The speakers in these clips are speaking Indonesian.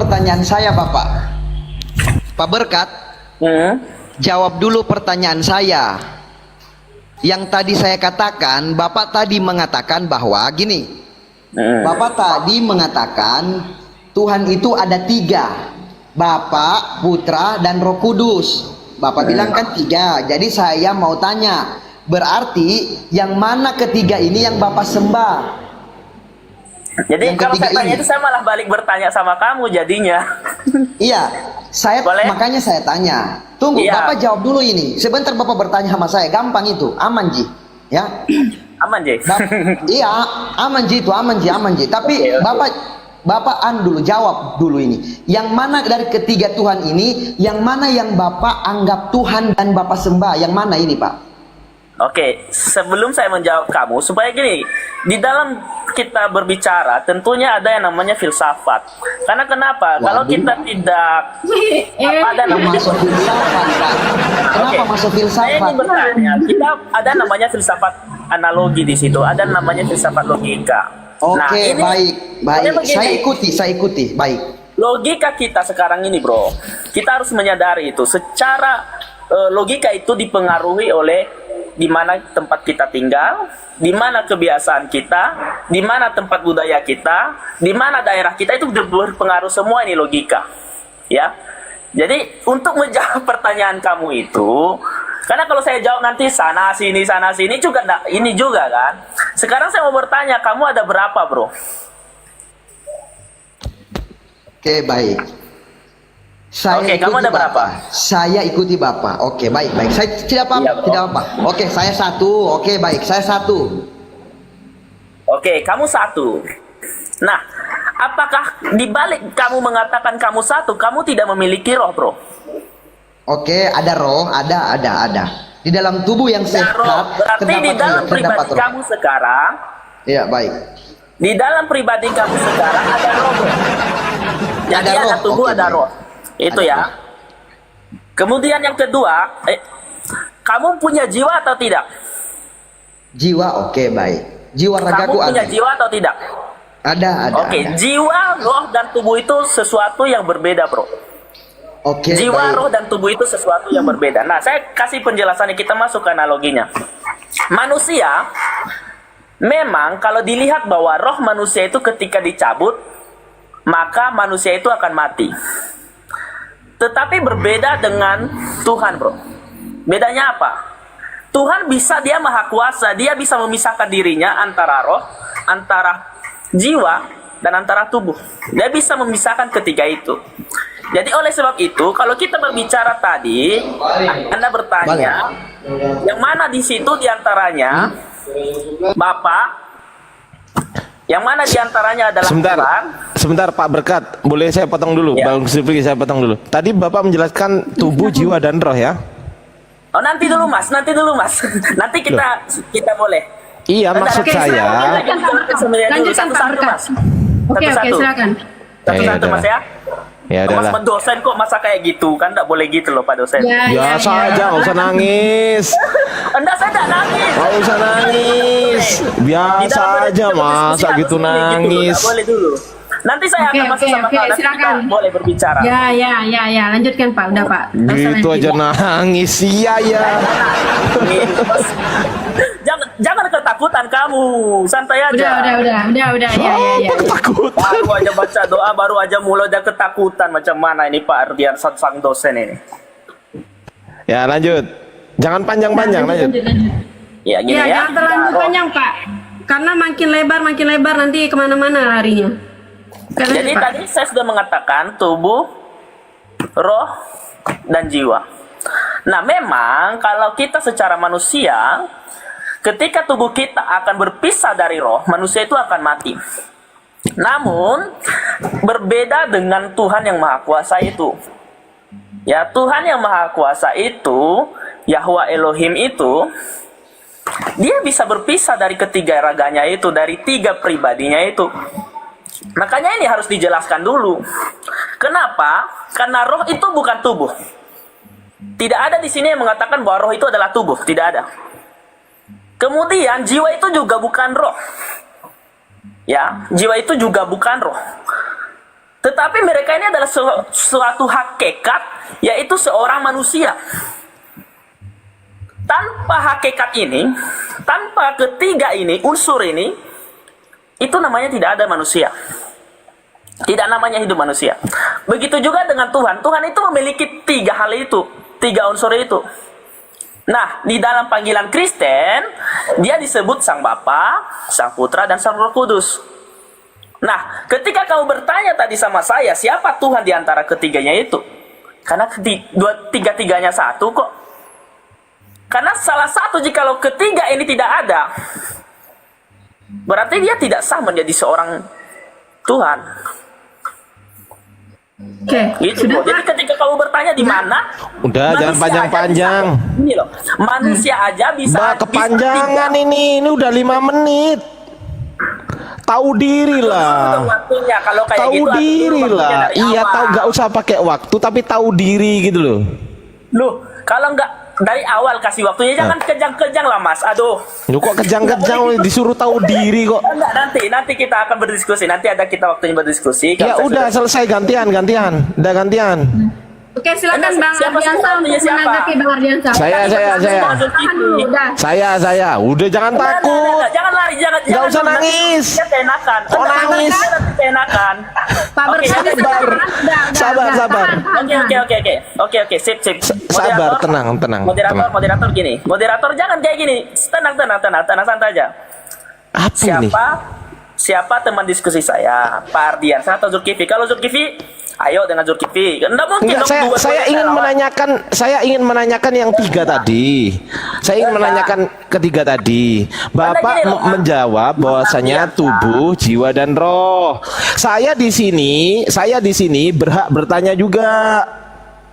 pertanyaan saya, Bapak. Pak Berkat, jawab dulu pertanyaan saya. Yang tadi saya katakan, Bapak tadi mengatakan bahwa gini. Bapak tadi mengatakan Tuhan itu ada 3, Bapa, Putra, dan Roh Kudus. Bapak bilang kan 3. Jadi saya mau tanya, berarti yang mana ketiga ini yang Bapak sembah? Jadi Yang kalau ketiga saya tanya ini. itu saya malah balik bertanya sama kamu jadinya. Iya, Boleh? makanya saya tanya. Tunggu, Iya. Bapak jawab dulu ini. Sebentar Bapak bertanya sama saya, gampang itu, aman Ji. Ya. Aman, Jek. Iya, aman Ji itu, aman Ji. Tapi Oke. Bapak dulu jawab dulu ini. Yang mana dari ketiga Tuhan ini, yang mana yang Bapak anggap Tuhan dan Bapak sembah? Yang mana ini, Pak? Oke, sebelum saya menjawab kamu, supaya gini, di dalam kita berbicara, tentunya ada yang namanya filsafat. Karena kenapa? Kalau Waduh. kita tidak ada namanya Masuk filsafat, Pak. Kenapa Oke. masuk Saya filsafat? ingin bertanya, kita ada namanya filsafat analogi di situ, ada namanya filsafat logika. Nah, Oke, ini baik. sebenarnya begini. Saya ikuti. Baik. Logika kita sekarang ini, bro, kita harus menyadari itu. Secara logika itu dipengaruhi oleh di mana tempat kita tinggal, di mana kebiasaan kita, di mana tempat budaya kita, di mana daerah kita, itu berpengaruh semua ini logika. Ya. Jadi untuk menjawab pertanyaan kamu itu, karena kalau saya jawab nanti sana sini juga ini juga kan. Sekarang saya mau bertanya, kamu ada berapa, bro? Oke, baik. Oke, kamu ada berapa? Saya ikuti Bapak. Oke, baik. Saya tidak apa-apa, Iya, bro. tidak apa. Oke, saya 1. Oke, baik. Saya 1. Oke, kamu 1. Nah, apakah dibalik kamu mengatakan kamu 1, kamu tidak memiliki roh, bro? Oke, ada roh, ada. Di dalam tubuh yang Ada roh. sehat Berarti di dalam pribadi roh. kamu sekarang, Iya, baik. di dalam pribadi kamu sekarang ada roh, bro. Jadi Ada roh. ada tubuh, Oke, ada baik. roh. Itu Ada ya. roh. Kemudian yang kedua, kamu punya jiwa atau tidak? Jiwa, oke, baik. Jiwa Kamu ragaku punya ada. jiwa atau tidak? Ada. Oke, Ada. jiwa, roh, dan tubuh itu sesuatu yang berbeda, bro. Oke, Jiwa, baik. roh, dan tubuh itu sesuatu yang berbeda. Nah, saya kasih penjelasannya, kita masuk ke analoginya. Manusia, memang kalau dilihat bahwa roh manusia itu ketika dicabut, maka manusia itu akan mati. Tetapi berbeda dengan Tuhan, bro. Bedanya apa? Tuhan dia maha kuasa, dia bisa memisahkan dirinya antara roh, antara jiwa, dan antara tubuh. Dia bisa memisahkan ketiga itu. Jadi oleh sebab itu, kalau kita berbicara tadi, Anda bertanya, yang mana di situ diantaranya Bapak, yang mana diantaranya adalah Tuhan. Sebentar Pak Berkat, boleh saya potong dulu, Ya. Bang Sifri, saya potong dulu. Tadi Bapak menjelaskan tubuh, jiwa, dan roh ya? Oh, nanti dulu mas. Nanti kita boleh. Iya, Bentar, maksud oke, saya. Lanjutkan Pak Berkat. Oke, silakan. Satu-satu Ya, mas ya. Ya Mas udahlah. dosen kok masa kayak gitu, kan nggak boleh gitu loh Pak dosen. Biasa aja, nggak usah nangis. Enggak, saya nggak nangis. Nggak usah nangis. Di Biasa dalam aja, berdiskusi masa harus gitu ini, nangis. Nggak boleh dulu. Nanti saya Oke, akan masuk sama oke, kau, nanti silakan. kita boleh berbicara. Ya, lanjutkan Pak. Udah Pak. Gitu aja nangis. Iya ya. Jangan ketakutan kamu, santai aja. Udah. Ya. Takut. Baru aja baca doa, baru aja mulai udah ketakutan. Macam mana ini Pak Ardian sang dosen ini? Ya lanjut. Jangan panjang-panjang, lanjut. Ya gini Ya, ya. jangan terlalu Nah, panjang Pak. Karena makin lebar nanti kemana-mana larinya. Jadi Pak. tadi saya sudah mengatakan tubuh, roh, dan jiwa. Nah memang kalau kita secara manusia, ketika tubuh kita akan berpisah dari roh, manusia itu akan mati. Namun berbeda dengan Tuhan yang Maha Kuasa itu. Ya, Tuhan yang Maha Kuasa itu, Yahwa Elohim itu, dia bisa berpisah dari ketiga raganya itu, dari tiga pribadinya itu. Makanya ini harus dijelaskan dulu. Kenapa? Karena roh itu bukan tubuh. Tidak ada di sini yang mengatakan bahwa roh itu adalah tubuh, tidak ada. Kemudian jiwa itu juga bukan roh. Ya, jiwa itu juga bukan roh. Tetapi mereka ini adalah suatu hakikat, yaitu seorang manusia. Tanpa hakikat ini, tanpa ketiga ini, unsur ini, itu namanya tidak ada manusia. Tidak namanya hidup manusia. Begitu juga dengan Tuhan. Tuhan itu memiliki tiga hal itu, tiga unsur itu. Nah, di dalam panggilan Kristen, dia disebut Sang Bapa, Sang Putra, dan Sang Roh Kudus. Nah, ketika kamu bertanya tadi sama saya, siapa Tuhan di antara ketiganya itu? Karena tiga-tiganya satu kok. Karena salah satu jikalau ketiga ini tidak ada, berarti dia tidak sah menjadi seorang Tuhan. Oke, Gitu sudah loh. Jadi ketika kamu bertanya di mana, Udah, jangan manusia panjang-panjang. aja bisa- Ini loh, manusia aja bisa. Mbak, kepanjangan ini udah 5 menit. Tahu diri lah. Waktunya kalau kayak Tahu gitu, diri atur waktunya lah. dari Iya, awal. tahu, nggak usah pakai waktu, tapi tahu diri gitu loh. Loh, kalau nggak dari awal kasih waktunya, jangan kejang-kejang lah Mas. Aduh. Lu kok kejang-kejang disuruh tahu diri kok. Enggak, nanti kita akan berdiskusi. Nanti ada kita waktunya berdiskusi. Kalau Ya saya udah sudah- selesai gantian. Udah gantian. Oke, silakan Enggak, Bang siapa Ardiansa sebelumnya, untuk siapa? menanggapi Bang Ardiansa. Saya. Tahan dulu, udah. Saya. Udah jangan takut. Jangan lari, jangan usah nanti nangis. dia keenakan. Kok nangis? Nanti keenakan. Pak Oke, Berkat, nanti- sabar. Sabar. Oke, sip. Sabar, tenang. Moderator gini. Moderator jangan kayak gini. Tenang, santai aja. Apa ini? Siapa teman diskusi saya? Pak Ardiansa atau Zulkifli? Kalau Zulkifli, ayo dengan Zulkifli. Enggak mungkin Enggak, dong saya ingin menanyakan yang tiga tadi. Saya ingin menanyakan ketiga tadi. Bapak gini loh, Pak. menjawab bahwasanya tubuh, jiwa dan roh. Saya di sini berhak bertanya juga.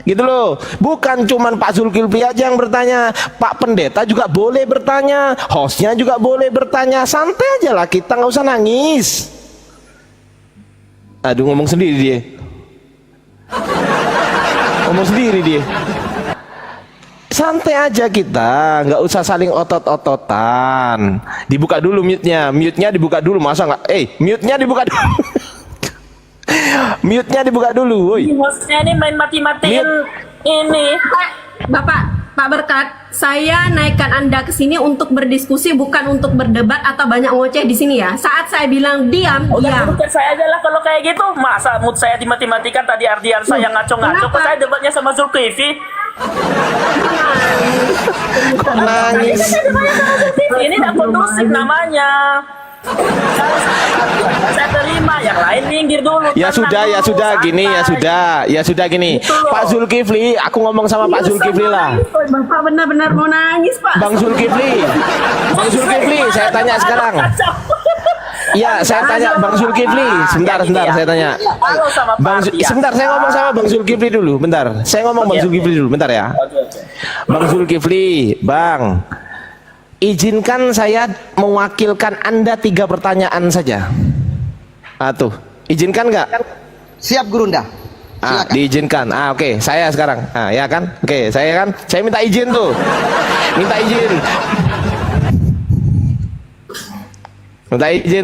Gitu loh. Bukan cuman Pak Zulkifli aja yang bertanya, Pak Pendeta juga boleh bertanya, hostnya juga boleh bertanya. Santai aja lah, kita nggak usah nangis. Aduh, ngomong sendiri dia. Santai aja kita, nggak usah saling otot-ototan. Dibuka dulu mute-nya dibuka dulu, masa nggak? Mute-nya dibuka dulu. Mute-nya dibuka dulu, woi. Hostnya ini main mati-matiin ini. Pak Berkat, saya naikkan Anda ke sini untuk berdiskusi, bukan untuk berdebat atau banyak ngoceh di sini ya. Saat saya bilang diam, Udah diam. dudukkan saya aja lah kalau kayak gitu. Masa mood saya dimati-matikan tadi Ardiansa yang ngaco-ngaco. Kok Kenapa? saya debatnya sama Zulkifli? Kok nangis? Ini tidak kondusif namanya. Saya terima, yang lain minggir dulu. Ya Tenang sudah, dulu, gini, santai. ya sudah gini. Gitu loh. Pak Zulkifli, aku ngomong sama Pak Zulkifli lah. Bapak benar-benar mau nangis, Pak. Bang Zulkifli, saya tanya sekarang. Iya, saya tanya Bang Zulkifli. Sebentar, saya tanya. Halo sama Pak Ardiansa. Sebentar, saya ngomong sama Bang Zulkifli dulu. Bentar, saya ngomong Bang Zulkifli dulu. Bentar ya. Oke. Bang Zulkifli, Bang, izinkan saya mewakilkan Anda 3 pertanyaan saja. Tuh, izinkan nggak? Siap Gurunda. Silakan. Diizinkan. Oke, saya sekarang. Ya kan? Oke, saya minta izin tuh. Minta izin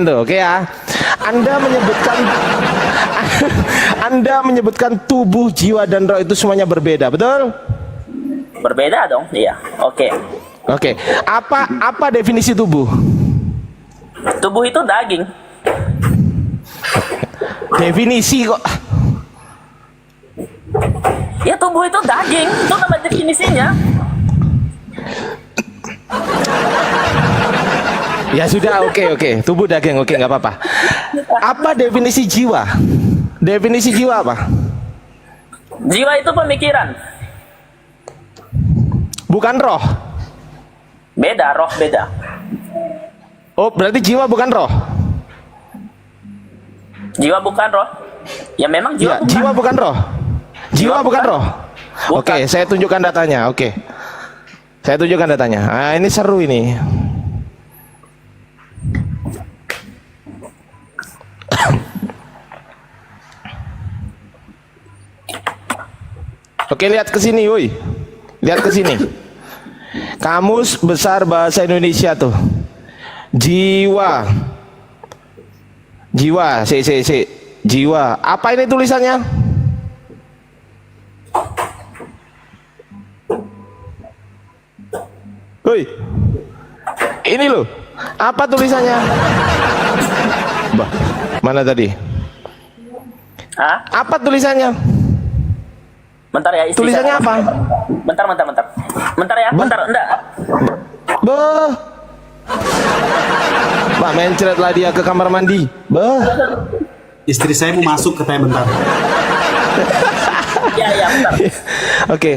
tuh. Oke ya. Anda menyebutkan tubuh, jiwa dan roh itu semuanya berbeda, betul? Berbeda dong, iya. Oke. Apa definisi tubuh? Tubuh itu daging. Definisi kok. Ya tubuh itu daging, itu nama definisinya. Ya sudah, oke. Tubuh daging, oke, nggak apa-apa. Apa definisi jiwa? Definisi jiwa apa? Jiwa itu pemikiran. Bukan roh. Beda, roh beda. Oh, berarti jiwa bukan roh. Jiwa bukan roh. Ya memang jiwa Ya, jiwa bukan roh. Jiwa bukan roh. Bukan. Oke, saya tunjukkan datanya. Oke. Saya tunjukkan datanya. Ini seru ini. Oke, lihat ke sini, woi. Lihat ke sini. Kamus Besar Bahasa Indonesia tuh. Jiwa. jiwa. Apa ini tulisannya? Woi, ini loh. Apa tulisannya? Bah, mana tadi? Hah? Apa tulisannya? Bentar ya, istri Tulisannya saya. apa? Bentar. Bentar ya, bentar, enggak. Bah, Pak mencretlah dia ke kamar mandi. Bah, Istri saya mau masuk, katanya bentar. Iya, bentar. Oke,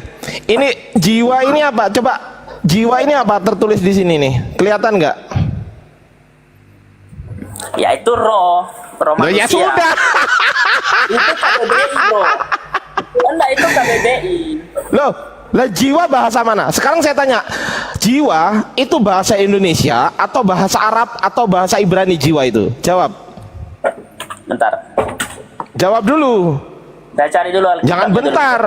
ini jiwa ini apa? Coba jiwa ini apa tertulis di sini nih? Kelihatan nggak? Ya itu roh Loh, manusia. ya sudah. Itu KBBI, bro. Enggak, itu KBBI. Loh, lah jiwa bahasa mana? Sekarang saya tanya, jiwa itu bahasa Indonesia atau bahasa Arab atau bahasa Ibrani jiwa itu? Jawab. Bentar. Jawab dulu. Saya cari dulu Alkitab. Jangan bentar.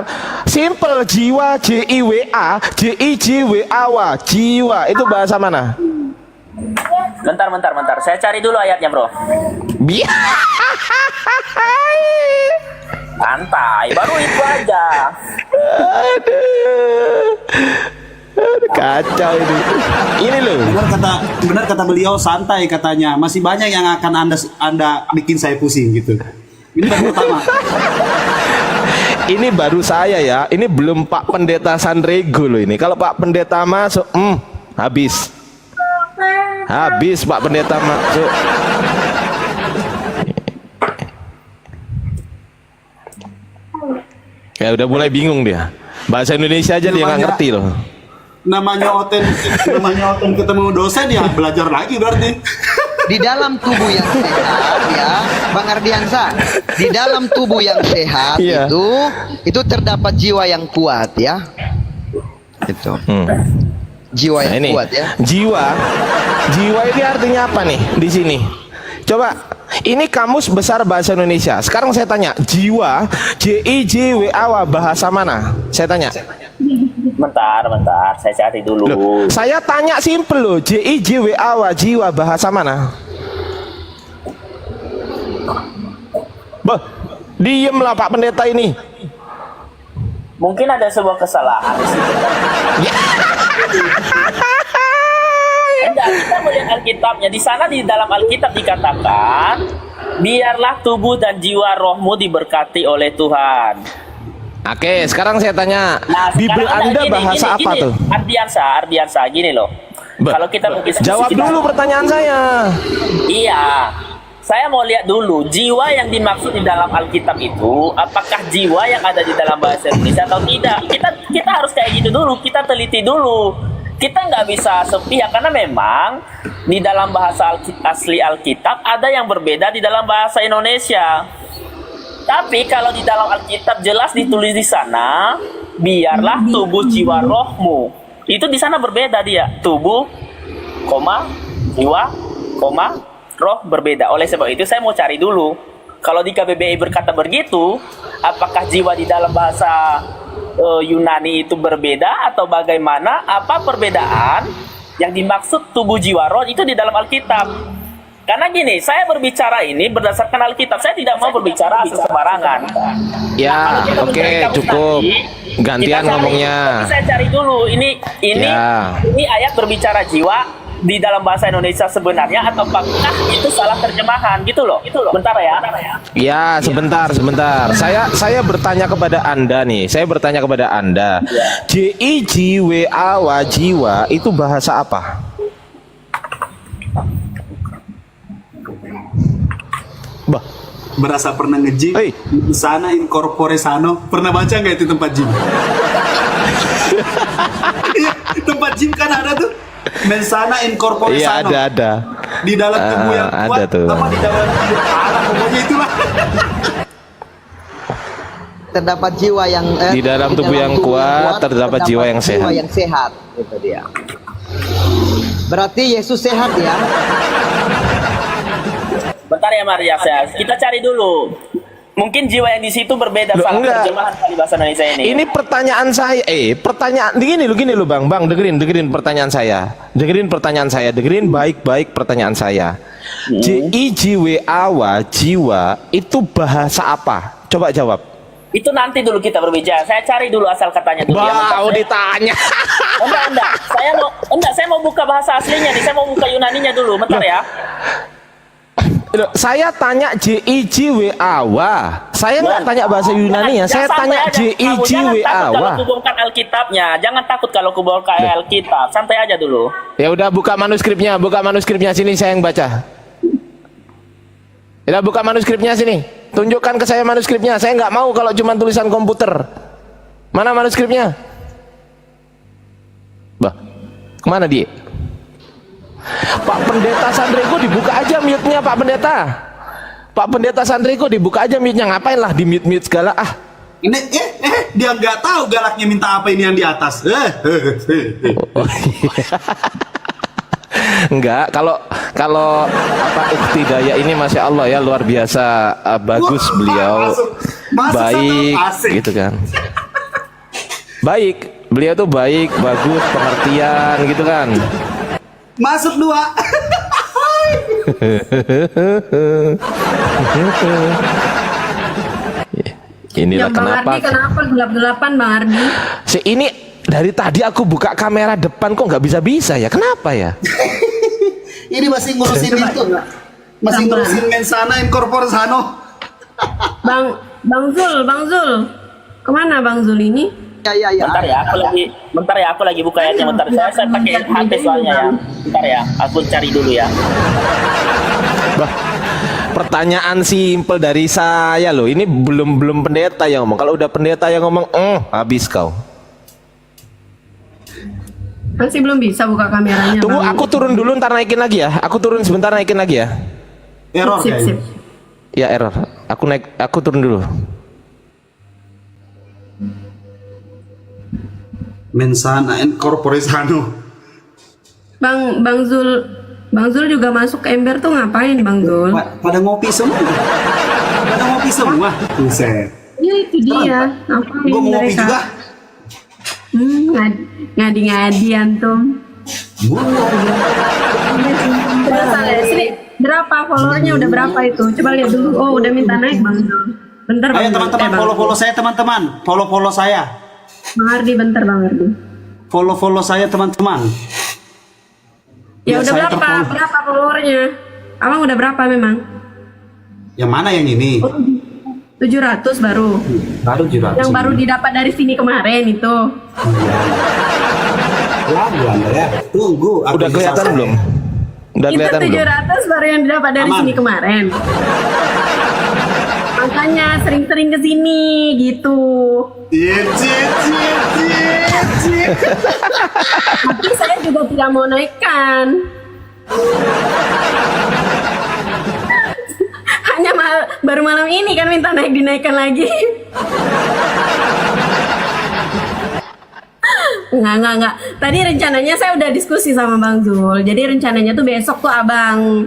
Simple, jiwa, J-I-W-A, J-I-J-W-A-W, jiwa itu bahasa mana? Bentar. Saya cari dulu ayatnya, bro. Biar. Santai, baru itu aja. Aduh, kacau ini. Ini loh. Benar kata beliau, santai katanya. Masih banyak yang akan anda bikin saya pusing gitu. Ini baru pertama. Ini baru saya ya. Ini belum Pak Pendeta Sandrego loh ini. Kalau Pak Pendeta masuk, habis. Habis Pak Pendeta masuk. Ya udah mulai bingung dia. Bahasa Indonesia aja dia nggak ngerti loh. Namanya Oten ketemu dosen ya belajar lagi berarti. Di dalam tubuh yang sehat ya, Bang Ardiansa, di dalam tubuh yang sehat Iya. itu terdapat jiwa yang kuat ya. Itu. Jiwa Nah, yang ini kuat ya. jiwa ini artinya apa nih di sini? Coba, ini kamus besar bahasa Indonesia. Sekarang saya tanya, jiwa, J-I-J-W-A-W, bahasa mana? Saya tanya. Bentar. Saya cari dulu. Loh, saya tanya simple loh, J-I-J-W-A-W, jiwa, bahasa mana? Bah, diemlah Pak Pendeta ini. Mungkin ada sebuah kesalahan di situ. Enggak, kita melihat Alkitabnya. Di sana di dalam Alkitab dikatakan, biarlah tubuh dan jiwa rohmu diberkati oleh Tuhan. Oke, sekarang saya tanya, Nah, Bible sekarang Anda gini, bahasa apa tuh? Ardiansa, gini loh. Kalau kita berdiskusi, Jawab dulu pertanyaan saya. Iya. Saya mau lihat dulu jiwa yang dimaksud di dalam Alkitab itu, apakah jiwa yang ada di dalam bahasa Indonesia atau tidak? Kita harus kayak gitu dulu, kita teliti dulu. Kita nggak bisa sepihak karena memang di dalam bahasa asli Alkitab ada yang berbeda di dalam bahasa Indonesia. Tapi kalau di dalam Alkitab jelas ditulis di sana, biarlah tubuh jiwa rohmu. Itu di sana berbeda dia, tubuh, jiwa, roh berbeda. Oleh sebab itu saya mau cari dulu. Kalau di KBBI berkata begitu, apakah jiwa di dalam bahasa Yunani itu berbeda atau bagaimana? Apa perbedaan yang dimaksud tubuh jiwa roh itu di dalam Alkitab? Karena gini, saya berbicara ini berdasarkan Alkitab. Saya tidak mau berbicara asal sembarangan. Ya, oke, cukup. Gantian ngomongnya. Saya cari dulu. Ini Ya. ini ayat berbicara jiwa di dalam bahasa Indonesia sebenarnya atau apakah itu salah terjemahan gitu loh. Bentar ya. Ya, sebentar. Saya bertanya kepada Anda nih. J-I-J-W-A-W, jiwa itu bahasa apa? Bah, Berasa pernah nge-gym. Hei. Sana incorpore sano. Pernah baca nggak itu tempat gym? Iya, tempat gym kan ada tuh. Mensana incorpore iya sano. ada. Di dalam tubuh yang Ada kuat tuh. apa di dalam tubuh Allah, pokoknya itulah. Terdapat jiwa yang Di dalam tubuh yang kuat, terdapat jiwa yang sehat. Jiwa yang sehat, itu dia. Berarti Yesus sehat ya. Bentar ya Maria, kita cari dulu. Mungkin jiwa yang di situ berbeda Loh, salah enggak. terjemahan kali bahasa Indonesia ini. Ini pertanyaan saya. Gini lo Bang, dengerin pertanyaan saya. Dengerin baik-baik pertanyaan saya. JIJWAWA jiwa itu bahasa apa? Coba jawab. Itu nanti dulu kita berbicara. Saya cari dulu asal katanya dulu. Wow, ditanya. Enggak. Saya mau buka bahasa aslinya nih. Saya mau buka Yunaninya dulu. Bentar ya. Loh, saya tanya JIJWAWA. Saya nggak tanya bahasa Yunani ya. Saya tanya JIJWAWA. Kalau kubongkar Alkitabnya, jangan takut kalau kubongkar Alkitab. Santai aja dulu. Ya udah buka manuskripnya sini saya yang baca. Ya buka manuskripnya sini. Tunjukkan ke saya manuskripnya. Saya nggak mau kalau cuma tulisan komputer. Mana manuskripnya? Bah, kemana dia? Pak Pendeta Sandriko dibuka aja mute-nya Pak Pendeta. Pak Pendeta Sandriko dibuka aja mute-nya. Ngapain lah di mute segala ah. Ini dia nggak tahu galaknya minta apa ini yang di atas. Enggak, kalau apa Ukti Daya ini Masya Allah ya luar biasa, bagus beliau, baik gitu kan, baik beliau tuh baik, bagus, pengertian gitu kan. Masuk 2. Inilah Yang Bang kenapa gelap-gelapan Bang Ardi. ini dari tadi aku buka kamera depan kok nggak bisa ya, kenapa ya? Ini masih ngurusin itu, masih ngurusin mensana incorpore sano. Bang Zul. Kemana Bang Zul ini? Ya. Bentar ya, aku lagi buka ayatnya. Bentar, saya pakai HP soalnya ya. Bentar ya, aku cari dulu ya. Bah, pertanyaan simpel dari saya loh. Ini belum pendeta yang ngomong. Kalau udah pendeta yang ngomong, habis kau. Masih belum bisa buka kameranya. Tunggu, Bang. aku turun dulu, ntar naikin lagi ya. Aku turun sebentar, naikin lagi ya. Error Sip. kayaknya. Ya error. Aku turun dulu. Mensana incorpore sano. Bang Zul juga masuk ke ember tuh ngapain Bang Zul? Pada ngopi semua. Buset. Ya itu dia. Ngapain Gua mau ngopi mereka? juga. Ngadi-ngadi antum. Sini, berapa followernya udah berapa itu? Coba lihat dulu. Oh, udah minta naik Bang Zul. Bentar Ayo Bang Zul. teman-teman, Bang follow saya teman-teman. Follow saya. Bang Ardi, bentar Bang Ardi. Follow saya teman-teman. Ya Biar udah saya berapa? terfollow. Berapa followernya? Abang udah berapa memang? Yang mana yang ini? 700 baru. Baru 700. Yang baru didapat dari sini kemarin itu. Lagu Anda ya. Tunggu. Udah kelihatan belum? Udah Itu kelihatan belum? 700 baru yang didapat dari Aman. sini kemarin. Makanya sering-sering ke sini gitu. Tapi saya juga tidak mau naikkan. Hanya baru malam ini kan minta dinaikkan lagi. Enggak. Tadi rencananya saya udah diskusi sama Bang Zul. Jadi rencananya tuh besok tuh abang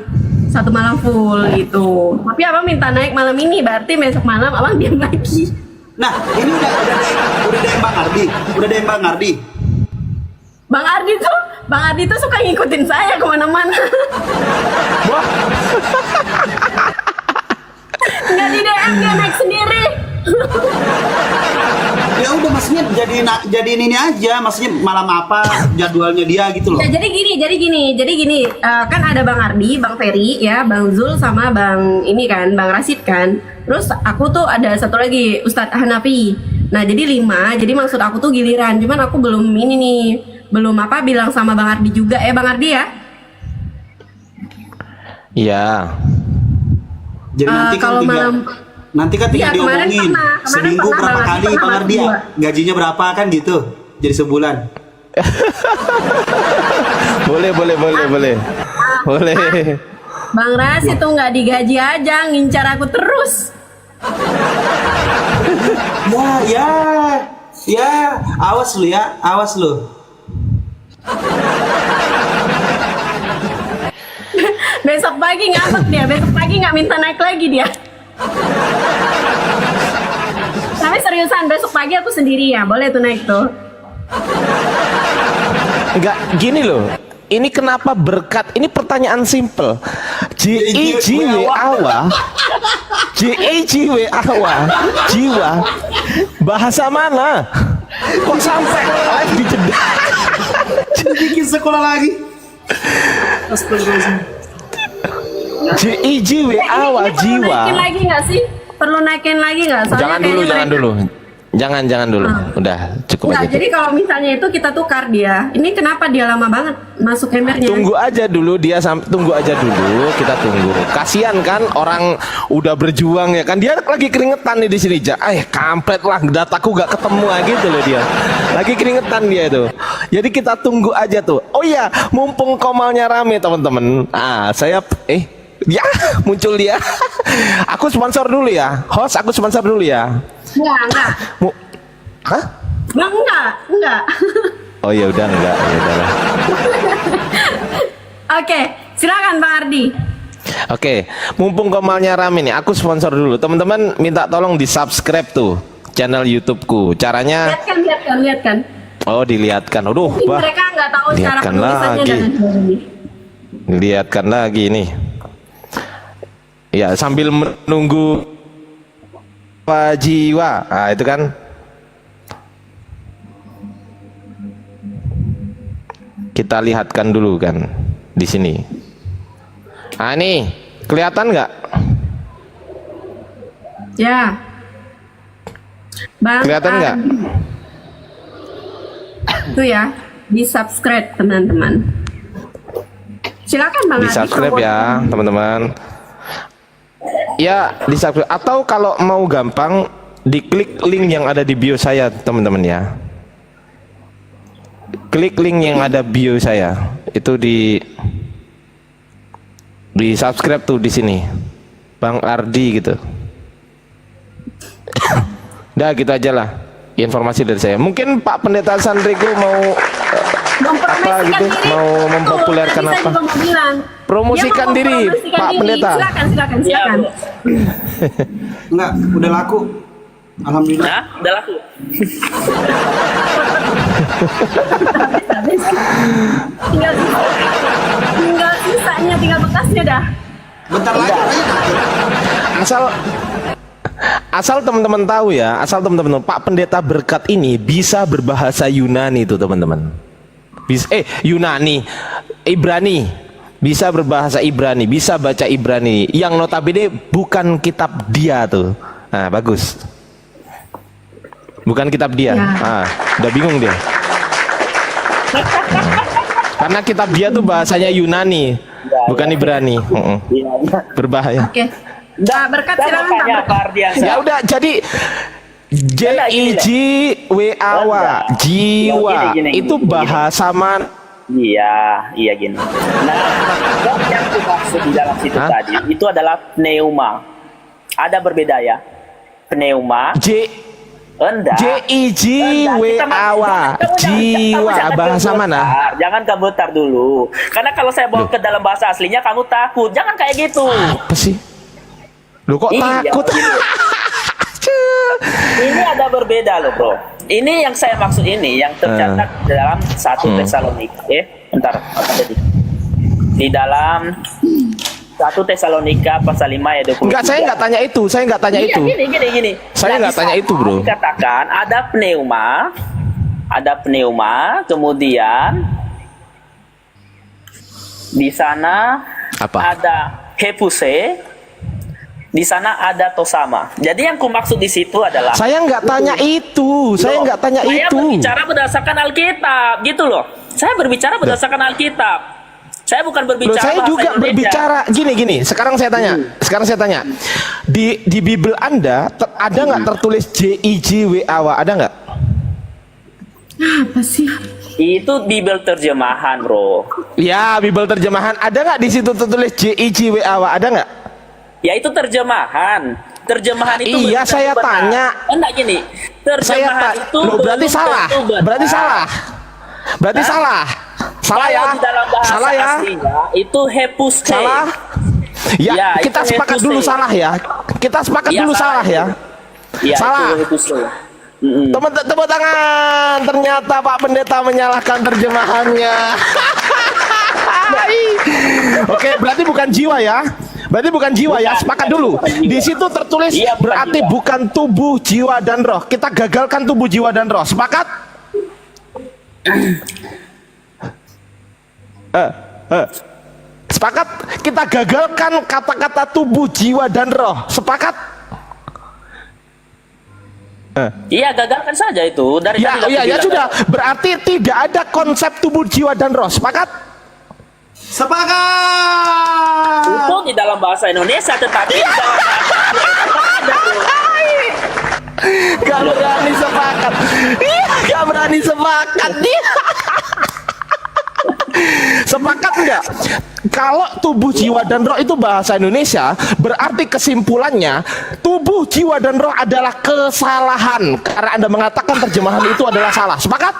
satu malam full gitu. Tapi abang minta naik malam ini, berarti besok malam abang diam lagi. Nah, ini udah ada yang Bang Ardi. Udah ada yang Bang Ardi. Bang Ardi tuh suka ngikutin saya kemana-mana. Wah, Nggak di DM, dia naik sendiri. Ya udah maksudnya jadi ini aja, maksudnya malam apa jadwalnya dia gitu loh. Ya jadi gini, kan ada Bang Ardi, Bang Ferry, ya, Bang Zul sama Bang ini kan, Bang Rasid kan. Terus aku tuh ada satu lagi, Ustadz Hanafi. Nah jadi 5, jadi maksud aku tuh giliran. Cuman aku belum ini nih, belum bilang sama Bang Ardi juga, Bang Ardi ya. iya. Jadi kalau malam tinggal Iya, kemarin diomongin pernah seminggu pernah, berapa Bang kali Ardi Bang pernah Ardi ya? berdua. Gajinya berapa kan gitu? Jadi sebulan. Boleh. Bang Rasid tuh nggak digaji aja, ngincar aku terus. Ya, awas lu. Besok pagi ngambek dia, besok pagi nggak minta naik lagi dia. Tapi seriusan, besok pagi aku sendiri ya, boleh tuh naik tuh. Enggak, gini loh. Ini kenapa berkat? Ini pertanyaan simple. JIJWAWA JIJWAWA jiwa bahasa mana? Kok sampai live di jeda? Bikin sekolah lagi. Astagfirullahaladzim. JIJWAWA jiwa. Naikin lagi nggak sih? Perlu naikin lagi nggak? Soalnya Jangan dulu, kayaknya jangan mereka- dulu. Jangan dulu. Udah cukup Nggak, aja. jadi kalau misalnya itu kita tukar dia, ini kenapa dia lama banget masuk embernya? Tunggu aja dulu tunggu aja dulu, kita tunggu. Kasihan kan orang udah berjuang ya kan, dia lagi keringetan nih di sini. Kampret lah, dataku gak ketemu gitu loh dia. Lagi keringetan dia itu. Jadi kita tunggu aja tuh. Oh iya, mumpung komalnya rame teman-teman. Saya ya muncul dia. Aku sponsor dulu ya. Host, aku sponsor dulu ya. Enggak. Hah? Bang, enggak. Oh ya udah enggak, ya udahlah. Oke, silakan Bang Ardi. Oke, mumpung komalnya rame nih, aku sponsor dulu. Teman-teman minta tolong di-subscribe tuh channel YouTube-ku. Caranya Lihat kan. oh, dilihatkan. Aduh, Ini bah. mereka nggak tahu cara Lihatkan penulisannya lagi. dan sebagainya. Lihatkan lagi nih. Ya, sambil menunggu Pak Jiwa. Itu kan. Kita lihatkan dulu kan di sini. Nih, kelihatan nggak? Ya. Bang Kelihatan nggak? Ardi. Itu ya, di-subscribe teman-teman. Silakan Bang Di Ardi, subscribe promote. ya teman-teman. Ya, di subscribe. Atau kalau mau gampang, diklik link yang ada di bio saya teman-teman ya. Klik link yang ada bio saya. Itu di subscribe tuh di sini. Bang Ardi gitu. Udah gitu aja lah informasi dari saya. Mungkin Pak Pendeta Sandrigo mau apa gitu, mau mempopulerkan Tadi saya apa? juga mau bilang. Promosikan Dia mau diri, mempromosikan Pak diri. Pendeta. Silakan. Ya, bro. Enggak, udah laku. Alhamdulillah. Nah, udah laku. Tinggal sisanya, tinggal bekasnya dah. Bentar lagi. Asal teman-teman tahu ya, asal teman-teman Pak Pendeta Berkat ini bisa berbahasa Yunani tuh teman-teman. Yunani, Ibrani, bisa berbahasa Ibrani, bisa baca Ibrani. Yang notabene bukan kitab dia tuh. Nah, bagus. Bukan kitab dia. Ya. Udah bingung dia. Karena kitab dia tuh bahasanya Yunani, bukan Ibrani. Berbahaya. Oke. Udah berkat Saya mau silakan tanya Pak. Pak Ardiansa. Ya udah, jadi JIJWAWA jiwa Gini. itu bahasa mana? Iya gini. Nah, yang aku maksud di dalam situ Hah? tadi itu adalah pneuma. Ada berbeda ya. Pneuma, enggak. JIJWAWA jiwa bahasa mana? Jangan kamu tar dulu. Karena kalau saya bawa ke dalam bahasa aslinya kamu takut. Jangan kayak gitu. Apa sih? Lu kok Iya, takut? gini. Ini ada berbeda loh, bro. Ini yang saya maksud ini yang tercatat dalam 1 Tesalonika. Bentar, apa tadi? Di dalam 1 Tesalonika pasal 5 ayat 23. Enggak, saya enggak tanya itu. Saya enggak tanya Iya, itu. Gini. Saya Nah, nggak tanya itu, bro. Dikatakan ada pneuma, kemudian di sana Apa? ada hepuse, di sana ada tosama. Jadi yang kumaksud di situ adalah Saya enggak tanya itu. Saya enggak tanya saya itu. berbicara berdasarkan Alkitab, gitu loh. Saya berbicara berdasarkan Alkitab. Saya bukan Loh, berbicara saya bahasa juga Indonesia. berbicara gini. Sekarang saya tanya. Di Bible Anda ada nggak tertulis JIJWAWA? Ada nggak? Apa sih? Itu Bible terjemahan, bro. Ya, Bible terjemahan. Ada nggak di situ tertulis JIJWAWA? Ada nggak? Ya itu terjemahan. Terjemahan itu Iya, belum saya tentu benar. tanya. Enggak gini. Terjemahan itu Loh, berarti belum salah. tentu benar. Berarti salah. Salah ya. Kalau di dalam bahasa Salah ya. aslinya itu hepus he. Salah. Ya, Ya, kita itu sepakat hepuse. dulu salah ya. Kita sepakat Iya, dulu salah ya. Ya, Salah. itu hepus he. Tepuk tangan. Ternyata Pak Pendeta menyalahkan terjemahannya. Oke, berarti bukan jiwa ya. Berarti bukan jiwa ya. Sepakat dulu. Di situ tertulis Iya, bukan berarti jiwa. bukan tubuh, jiwa dan roh. Kita gagalkan tubuh, jiwa dan roh. Sepakat? Sepakat? Kita gagalkan kata-kata tubuh, jiwa dan roh. Sepakat? Iya, gagalkan saja itu. Dari Ya, tadi ya, aku ya bilang. sudah. Berarti tidak ada konsep tubuh, jiwa dan roh. Sepakat? Sepakat. Itu di dalam bahasa Indonesia, tetapi di dalam bahasa ada tuh. Gak berani sepakat. Gak berani sepakat. Sepakat enggak? Kalau tubuh, jiwa dan roh itu bahasa Indonesia, berarti kesimpulannya tubuh, jiwa dan roh adalah kesalahan karena Anda mengatakan terjemahan itu adalah salah. Sepakat?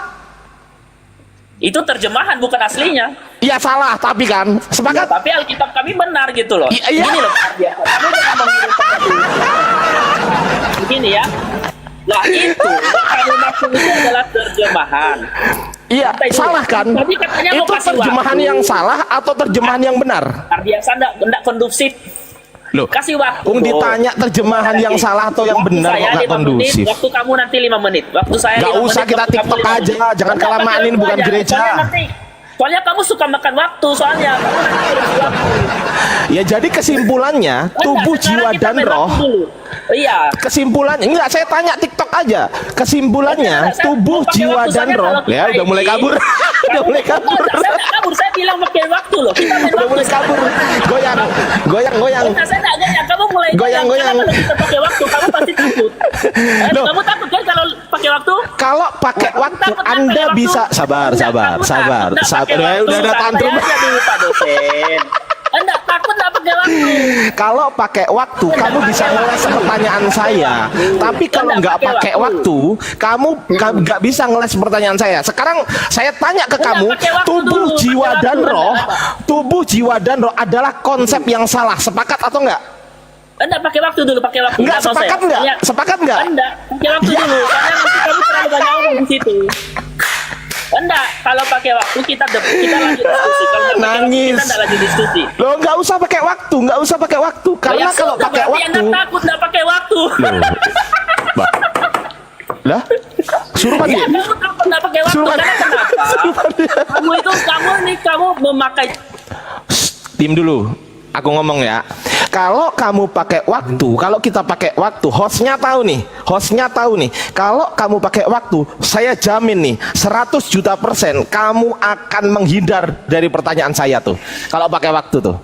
Itu terjemahan bukan aslinya. Iya salah, tapi kan Ya, sepakat? tapi Alkitab kami benar gitu loh. Iya. Gini loh, Pak Ardian. Kamu jangan mengirim seperti itu. Begini ya. Nah itu kamu maksud itu adalah terjemahan. Iya, Sampai dulu. salah kan? Tadi katanya mau Itu kasih terjemahan waktu. yang salah atau terjemahan yang benar? Ardian enggak kondusif. Loh, Kasih waktu. Kung ditanya terjemahan yang salah atau yang Waktu benar saya kok nggak 5 menit, kondusif? waktu kamu nanti 5 menit. Waktu saya Nggak 5 usah, menit, kita waktu kamu TikTok 5 aja, menit. jangan Enggak, kelamaan, pakai ini waktu bukan aja. gereja. Soalnya kamu suka makan waktu, soalnya kamu nanti harus waktu. Ya jadi kesimpulannya tubuh, Enggak, sekarang jiwa kita dan main roh. waktu dulu. Iya. Kesimpulannya enggak, saya tanya TikTok aja. Kesimpulannya Enggak, saya tubuh, mau pakai jiwa waktu dan soalnya roh. kalau Ya kita udah mulai ini- kabur. Udah mulai kabur. Saya nggak kabur, saya bilang pakai waktu loh. Kita main Udah waktu. mulai kabur. Goyang, goyang, goyang. Enggak, saya nggak goyang. Kamu mulai Goyang, goyang. Karena kalau kita pakai waktu, kamu pasti takut. Loh. Kamu takut kan kalau pakai waktu? Kalau pakai waktu Takut kan Anda pakai waktu? bisa sabar, Enggak, sabar, kamu sabar, takut nggak sabar. pakai waktu? Udah ada Santai tantrum. aja dulu, Pak dosen. Enggak takut nggak pakai waktu. Kalau pakai waktu, kamu bisa ngeles pertanyaan saya. Tapi kalau nggak pakai waktu, kamu nggak bisa ngeles pertanyaan saya. Sekarang saya tanya ke Enggak, kamu, pakai waktu tubuh, dulu, jiwa pakai dan waktu, roh, enggak. tubuh, jiwa dan roh adalah konsep yang salah. Sepakat atau enggak? Enggak pakai waktu dulu, pakai waktu. Enggak, mau sepakat saya. enggak? Iya. Sepakat enggak? Enggak, pakai waktu Ya. dulu. Karena nanti kamu terlalu banyak orang di situ. Enggak, kalau pakai waktu kita lanjut diskusi. Kalau nggak pakai waktu, Nangis. kita enggak lanjut diskusi. Loh, nggak usah pakai waktu, nggak usah pakai waktu. Karena Ya kalau sudah, pakai berarti waktu, Anda takut nggak pakai waktu. Bah. Lah, suruh mandi. Ya, kamu takut nggak pakai waktu. Suruh Karena kenapa? Kamu memakai. Tim dulu, aku ngomong ya. Kalau kamu pakai waktu, kalau kita pakai waktu, hostnya tahu nih. Kalau kamu pakai waktu, saya jamin nih, 100 juta % kamu akan menghindar dari pertanyaan saya tuh. Kalau pakai waktu tuh.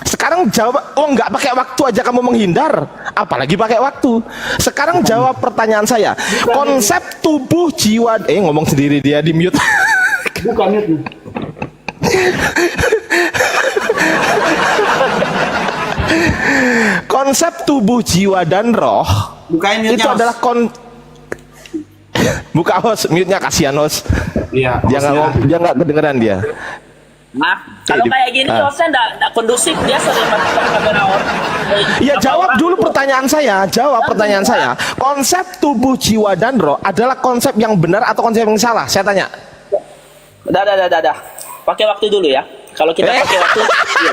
Sekarang jawab, oh nggak pakai waktu aja kamu menghindar, apalagi pakai waktu. Sekarang jawab pertanyaan saya. Konsep tubuh, jiwa, ngomong sendiri dia di mute. Bukan itu. Konsep tubuh, jiwa dan roh Bukain mute-nya, itu Mas. adalah buka host, mute-nya, kasihan host. Iya. Dia nggak kedengeran dia. Nah, kalau Di- kayak gini hostnya nggak kondusif, dia sering matikan kamera orang. Ya jawab dulu pertanyaan saya, Konsep tubuh, jiwa dan roh adalah konsep yang benar atau konsep yang salah? Saya tanya. Dah. Pakai waktu dulu ya. Kalau kita pakai waktu, iya.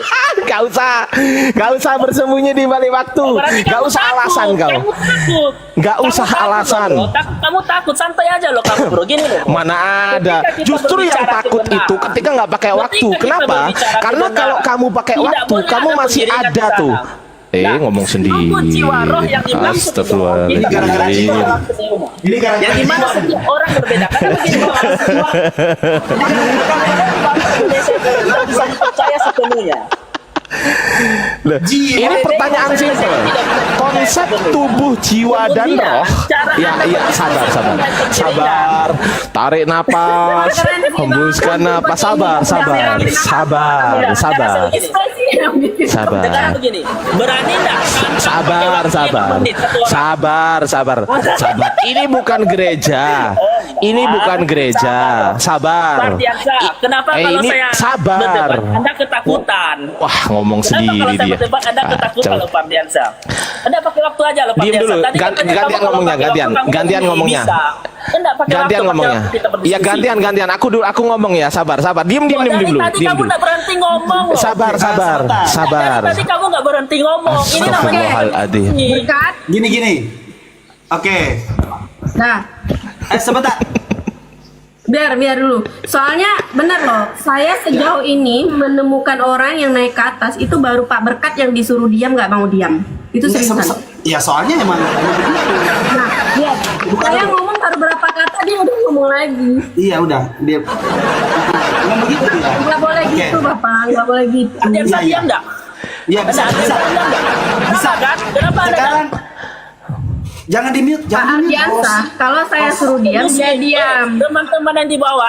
Gak usah bersembunyi di balik waktu. Berarti Gak kamu usah takut, alasan kau. Kamu takut. Nggak Kamu usah takut, alasan. bro. Kamu takut, santai aja loh kamu bro. Gini loh. Mana ada. Ketika kita Justru yang berbicara takut kebenaran, itu ketika nggak pakai ketika waktu. kita Kenapa? berbicara Karena kebenaran, kalau kamu pakai tidak waktu, boleh kamu ada masih pengiringan ada di sana. tuh. Nah, Ngomong sendiri. tubuh, jiwa, roh yang dimaksud itu, Astagfirullahaladzim. kita gara-gara berbicara jiwa. dalam keseimbangan. Ini gara-gara Yang dimana jiwa. setiap orang berbeda. Karena begini Bang, Indonesia itu nggak bisa dipercaya sepenuhnya. Loh, ini pertanyaan simpel. Konsep tubuh, jiwa dan roh. Ya, sabar. Tarik napas, hembuskan napas. Sabar. Sekarang begini, berani nggak? Sabar. Ini bukan gereja. Sabar. Fardiansa, kenapa kalau ini saya sabar. berdebat, Anda ketakutan? Wah, ngomong Kenapa sendiri kalau saya dia. berdebat Anda ketakutan loh Fardiansa? Anda pakai waktu aja loh Diam Fardiansa. dulu, Tadi katanya gantian kamu kalau ngomongnya, pakai waktu, kamu gantian begini, ngomongnya. bisa. Enggak pakai Gantian waktu, ngomongnya. pakai waktu kita berdiskusi. Iya gantian. Aku ngomong ya, sabar. Diem Dari dulu. tadi Diem kamu dulu. nggak berhenti ngomong loh. Sabar. Dari tadi kamu nggak berhenti ngomong. Ini namanya Astagfirullahaladzim. Berkat. Gini. Oke. Nah, Sebentar. biar dulu. Soalnya benar loh, saya sejauh ini menemukan orang yang naik ke atas itu baru Pak Berkat yang disuruh diam nggak mau diam. Itu seriusan. Ya soalnya emang begitu. Nah, dia, saya ngomong baru berapa kata dia udah ngomong lagi. Iya udah dia. Emang begitu dia. Nggak boleh Oke. gitu Bapak, nggak boleh gitu. Ada yang bisa Iya. diam nggak? Iya bisa. Bisa diam nggak? Bisa kan? Kenapa ada? Sekarang jangan di mute, Pak jangan di mute. Ardiansa, kalau saya suruh diam, dia diam. Teman-teman yang di bawah.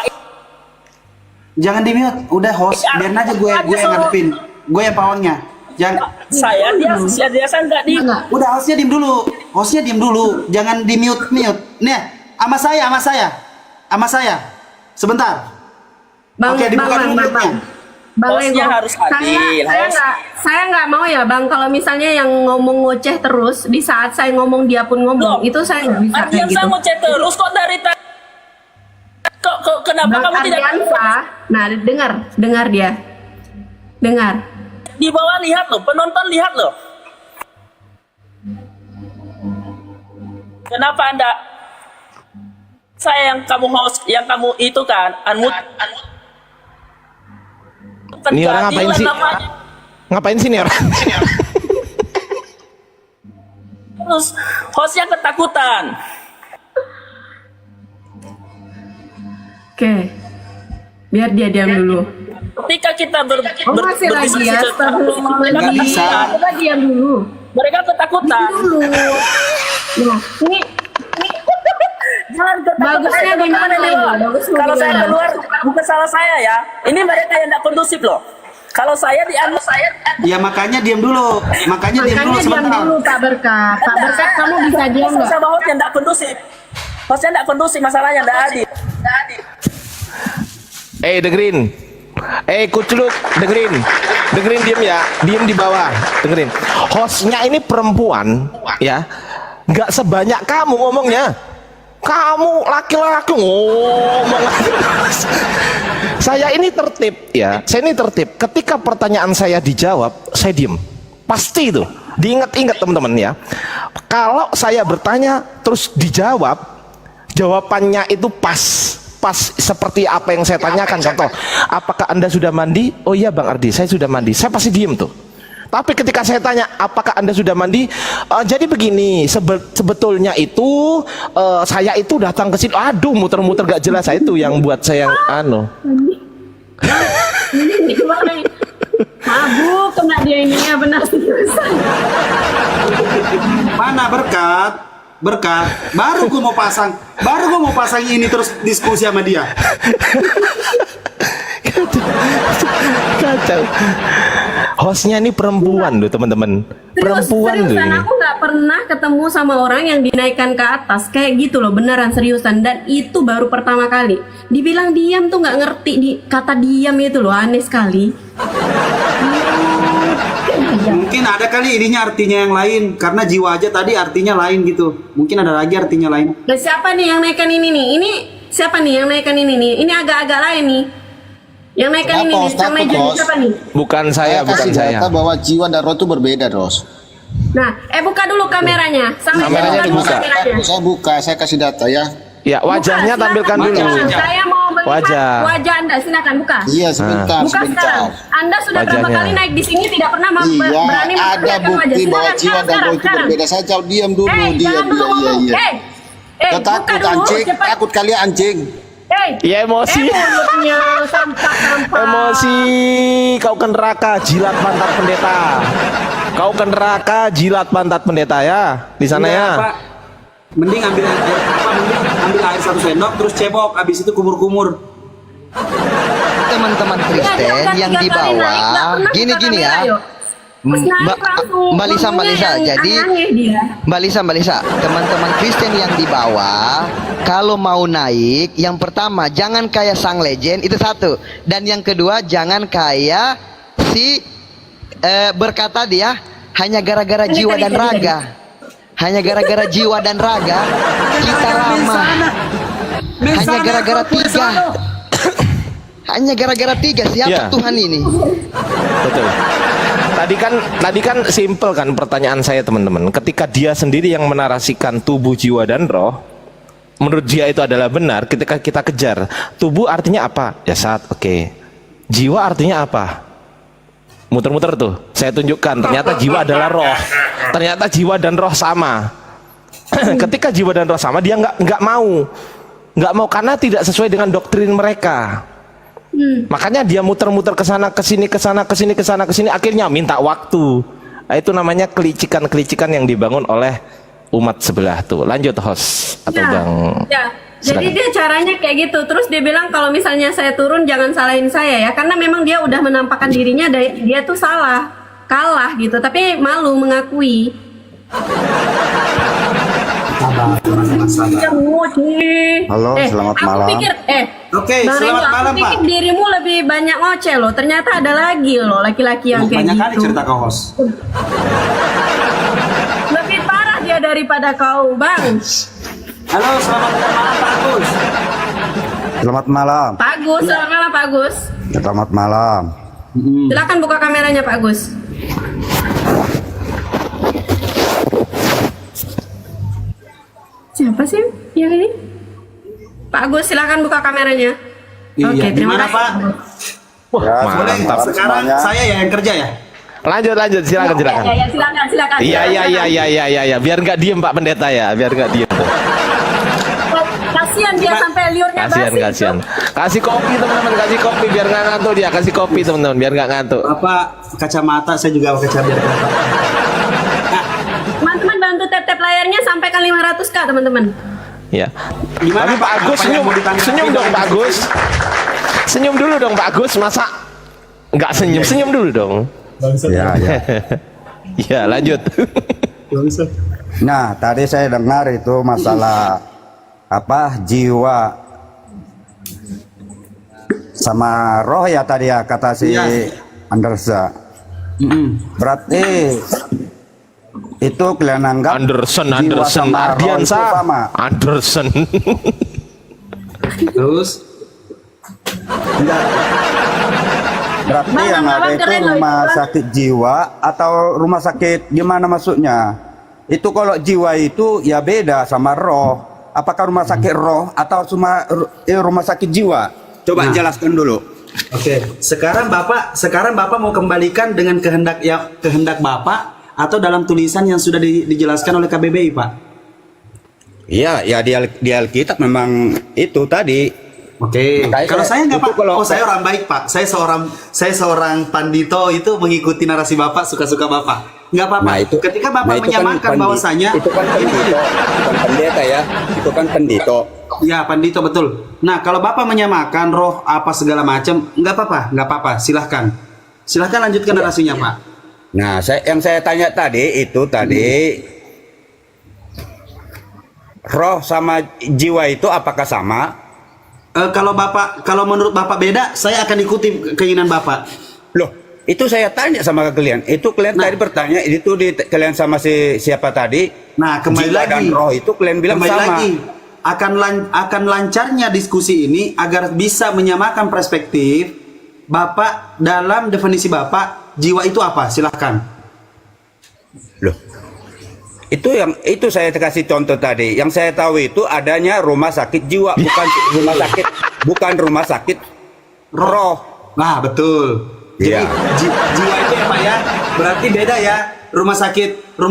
Jangan di mute. Udah host, biarin aja gue yang ngadepin. Gue yang pawangnya. Jangan. Saya dia nggak di. Udah hostnya diem dulu. Hostnya diem dulu. Jangan di mute. Nih, sama saya. Sebentar. Oke, dibuka dulu mute-nya. Bang Hostnya Lego, harus adil, host. saya nggak mau ya Bang kalau misalnya yang ngomong ngoceh terus di saat saya ngomong dia pun ngomong Loh, itu saya nggak bisa kayak Ardiansa gitu. ngoceh terus kok dari tadi. Kok kenapa Bang kamu tidak Ardiansa, nah dengar dia, dengar. di bawah lihat loh, penonton lihat loh. Kenapa Anda saya yang kamu host, yang kamu itu kan unmute. Ini orang ngapain sih? Namanya. Ngapain sih nih orang? Terus hostnya ketakutan. Oke, biar dia diam dulu. Ketika kita Masih lagi ya, Nggak bisa. Coba diam dulu. mereka ketakutan. Dulu. Nah, ini Jangan ketakutan. Bagusnya di mana nih? Bagusnya Kalau di saya mana? keluar bukan salah saya ya. Ini mereka yang tidak kondusif loh. Kalau saya saya Ya makanya diem dulu. Makanya diem dulu makanya diam sebentar. dulu Pak Berkat. Pak Berkat kamu bisa diam nggak? sama host yang tidak kondusif. Hostnya tidak kondusif, masalahnya tidak adil. Dengerin. Kucluk, dengerin diem ya, diem di bawah, dengerin. Hostnya ini perempuan, ya, nggak sebanyak kamu ngomongnya. Kamu laki-laki ngomong. Saya ini tertib, ya. Saya ini tertib. Ketika pertanyaan saya dijawab, saya diem. Pasti itu. Diingat-ingat teman-teman ya. Kalau saya bertanya terus dijawab, jawabannya itu pas seperti apa yang saya tanyakan. Contoh, apakah Anda sudah mandi? Oh iya Bang Ardi, saya sudah mandi. Saya pasti diem tuh. Tapi ketika saya tanya, apakah Anda sudah mandi? Jadi begini, sebetulnya itu saya itu datang ke sini. Aduh, muter-muter gak jelas. Saya itu yang buat saya Ini gimana nih? Mabuk kena dia ini ya benar seriusan. Mana berkat baru gue mau pasang ini terus diskusi sama dia. Kacau. Hostnya ini perempuan loh teman-teman. Perempuan loh Seriusan ini. aku nggak pernah ketemu sama orang yang dinaikkan ke atas kayak gitu loh, beneran seriusan. Dan itu baru pertama kali. Dibilang diam tuh nggak ngerti kata diam itu loh, aneh sekali. Mungkin ada kali ininya artinya yang lain karena jiwa aja tadi artinya lain gitu. Mungkin ada lagi artinya lain. Nah siapa nih yang naikkan ini nih? Ini siapa nih yang naikkan ini nih? Ini agak-agak lain nih. Yang naikkan ini nih, sang legend siapa nih? Bukan saya, bukan kasih saya. data bahwa jiwa dan roh itu berbeda, Ros. Nah, buka dulu kameranya. Sang legend Kameranya buka dulu dibuka. kameranya. Saya buka, saya kasih data ya. Ya, wajahnya Buka, tampilkan silakan. dulu. Saya mau melihat Wajah. wajah Anda, silakan buka. Iya, sebentar, Buka sebentar. sekarang. Anda sudah berapa Wajahnya. kali naik di sini tidak pernah Iya, berani ada memperlihatkan wajah. bukti bahwa Silakan, jiwa dan roh itu sekarang. berbeda. Saya jawab diam dulu, Jangan diam, dulu ngomong. iya. Buka Takut dulu, anjing, cepat. takut kali anjing. Ya emosi. Mulutnya sampah-sampah. Emosi. Kau ke neraka jilat pantat pendeta. Kau ke neraka jilat pantat pendeta ya. Di sana Enggak, ya. Pak. Mending ambil air 1 sendok terus cebok habis itu kumur-kumur. Teman-teman Ya, Kristen dia udah yang 3 di kali naik, nggak bawah, pernah gini buka kamera, ya. yuk. Terus naik Mbak langsung. Mbak Lisa, Ngomongnya yang jadi aneh dia. Mbak Lisa, teman-teman Kristen yang di bawah, kalau mau naik, yang pertama jangan kayak sang legend itu satu, dan yang kedua jangan kayak si berkata dia hanya gara-gara jiwa dan raga, hanya gara-gara jiwa dan raga kita ramah. hanya gara-gara tiga. Hanya gara-gara tiga, siapa Ya. Tuhan ini? Betul. Tadi kan simple kan pertanyaan saya teman-teman. Ketika dia sendiri yang menarasikan tubuh, jiwa dan roh, menurut dia itu adalah benar. Ketika kita kejar, tubuh artinya apa? Jasad, oke. Jiwa artinya apa? Muter-muter tuh. Saya tunjukkan. Ternyata jiwa adalah roh. Ternyata jiwa dan roh sama. Ketika jiwa dan roh sama, dia nggak mau karena tidak sesuai dengan doktrin mereka. Makanya dia muter-muter ke sana ke sini ke sana ke sini ke sana ke sini, akhirnya minta waktu. Nah, itu namanya kelicikan-kelicikan yang dibangun oleh umat sebelah tuh. Lanjut host atau Bang. Ya. Silakan. Jadi dia caranya kayak gitu. Terus dia bilang kalau misalnya saya turun jangan salahin saya ya, karena memang dia udah menampakkan dirinya dia tuh salah, kalah gitu, tapi malu mengakui. Halo, selamat aku malam. Pikir, Oke, Bang selamat Reno, malam, aku pikir Pak. dirimu lebih banyak ngoceh loh. Ternyata ada lagi loh laki-laki yang kayak Banyak kali gitu. cerita kau, host. Lebih parah dia daripada kau, Bang. Halo, selamat malam Pak Agus. Selamat malam. Pak Agus, selamat malam Pak Agus. Selamat malam. Silakan buka kameranya Pak Agus. Siapa sih yang ini? Pak Agus, silakan buka kameranya. Iya, Oke, terima gimana, kasih. Pak? Wah, Ya, Boleh, mantap. sekarang semuanya. saya ya yang kerja ya? Lanjut, silakan. Ya, silakan. Iya. Biar nggak diem Pak Pendeta ya, biar nggak diem. Kasihan dia sampai liurnya basi. Kasihan. Kasih kopi teman-teman, kasih kopi biar nggak ngantuk dia. Kasih kopi teman-teman, biar nggak ngantuk. Apa kacamata saya juga pakai cabai. Teman-teman bantu tap-tap layarnya sampai ke 500k teman-teman. Ya. Gimana, Tapi Pak Pak? Agus Apa yang mau ditanggapi senyum dong dari Pak Agus. Senyum dulu dong Pak Agus, masa nggak senyum dulu dong. Ya, ya. Ya lanjut. Nah, tadi saya dengar itu masalah apa jiwa sama roh ya tadi ya kata si Iya. Andersa. Berarti itu kalian anggap Anderson jiwa sama roh itu Ardiansa. sama. Anderson. Terus Enggak. Berarti Bang, yang Bang, ada itu keren loh rumah itu, Bang. sakit jiwa atau rumah sakit gimana maksudnya? Itu kalau jiwa itu ya beda sama roh. Apakah rumah sakit roh atau cuma rumah sakit jiwa? Coba Nah. jelaskan dulu. oke, sekarang Bapak mau kembalikan dengan kehendak Bapak atau dalam tulisan yang sudah dijelaskan oleh KBBI, Pak? Iya, ya di Alkitab memang itu tadi. Oke. Makanya Kalau saya nggak, itu Pak. kalau- Oh, saya orang baik, Pak. Saya seorang pandito itu mengikuti narasi Bapak, suka-suka Bapak. Nggak apa-apa. Ketika Bapak menyamakan bahwasanya itu kan pendito, bukan pendeta ya. Itu kan pendito. ya, pandito betul. Nah, kalau Bapak menyamakan roh apa segala macam, nggak apa-apa. Silahkan lanjutkan narasinya, Pak. Nah, yang saya tanya tadi itu roh sama jiwa itu apakah sama? Kalau menurut Bapak beda, saya akan ikuti keinginan Bapak. Loh, itu saya tanya sama kalian. Itu kalian Nah. tadi bertanya, itu kalian sama siapa tadi? Nah, kembali Jiwa lagi. dan roh itu kalian bilang Kembali sama. lagi. Akan lancarnya diskusi ini agar bisa menyamakan perspektif Bapak dalam definisi Bapak, jiwa itu apa? Silahkan. Loh. Itu saya kasih contoh tadi. Yang saya tahu itu adanya rumah sakit jiwa, bukan rumah sakit roh. Nah, betul. Jadi Iya. jiwa itu ya, Pak ya. Berarti beda ya. Rumah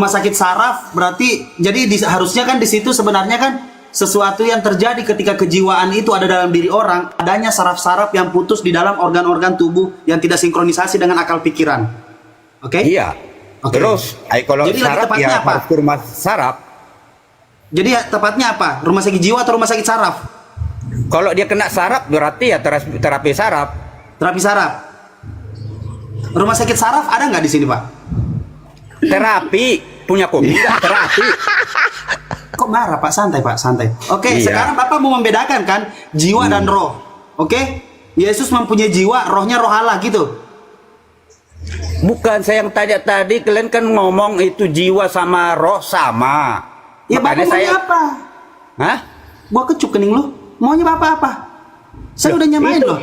sakit saraf berarti jadi harusnya kan di situ sebenarnya kan sesuatu yang terjadi ketika kejiwaan itu ada dalam diri orang, adanya saraf-saraf yang putus di dalam organ-organ tubuh yang tidak sinkronisasi dengan akal pikiran. Oke? Iya. Oke. Terus, kalau Jadi lebih saraf tepatnya ya apa? harus ke rumah saraf. Jadi ya, tepatnya apa? Rumah sakit jiwa atau rumah sakit saraf? Kalau dia kena saraf berarti ya terapi saraf. Terapi saraf. Rumah sakit saraf ada nggak di sini, Pak? Terapi punya kopi nggak? Terapi. Kok marah, Pak? Santai, Pak, santai. Oke, Iya. sekarang Bapak mau membedakan kan jiwa dan roh. Oke? Yesus mempunyai jiwa, rohnya roh Allah gitu. Bukan, saya yang tanya tadi, kalian kan ngomong itu jiwa sama roh sama. Ya Bapak Makanya maunya apa? Hah? Gua kecup kening lu. Maunya Bapak apa? Saya udah nyamain Itu. loh.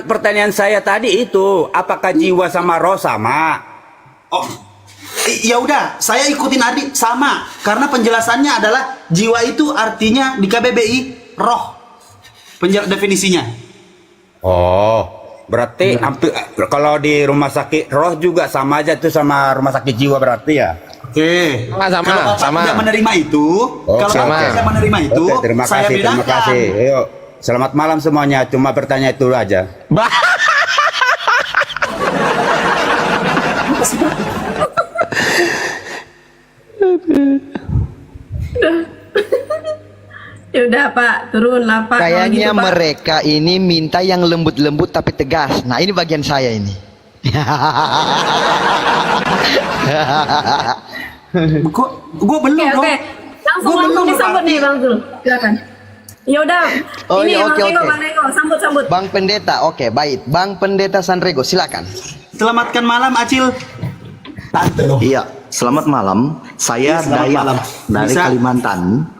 Pertanyaan saya tadi itu, apakah jiwa sama roh sama? Oh, ya udah, saya ikutin Ardi sama. Karena penjelasannya adalah jiwa itu artinya di KBBI roh. Definisinya. Oh, berarti hampir kalau di rumah sakit roh juga sama aja tuh sama rumah sakit jiwa berarti ya? Oke. Sama, Kalau Bapak sama. tidak menerima itu, kalau sama. Bapak tidak menerima itu, Oke, terima saya kasih, terima bedakan. kasih. Yuk, selamat malam semuanya. Cuma bertanya itu aja. Ya udah Pak, turun lah Pak. Kalau Kayaknya gitu, Pak. mereka ini minta yang lembut-lembut tapi tegas. Nah, ini bagian saya ini. Gue belum Oke, dong. oke. Langsung Gua belum, disambut Pak. nih Bang Zul. Silakan. Ya udah. Oh, Ini iya, Bang oke, Rego, oke. Bang Rego, sambut. Bang Pendeta, oke, baik. Bang Pendeta Sanrego, silakan. Selamatkan malam Acil. Tante loh. Iya, selamat malam. Saya Selamat Dayak malam. dari Bisa- Kalimantan.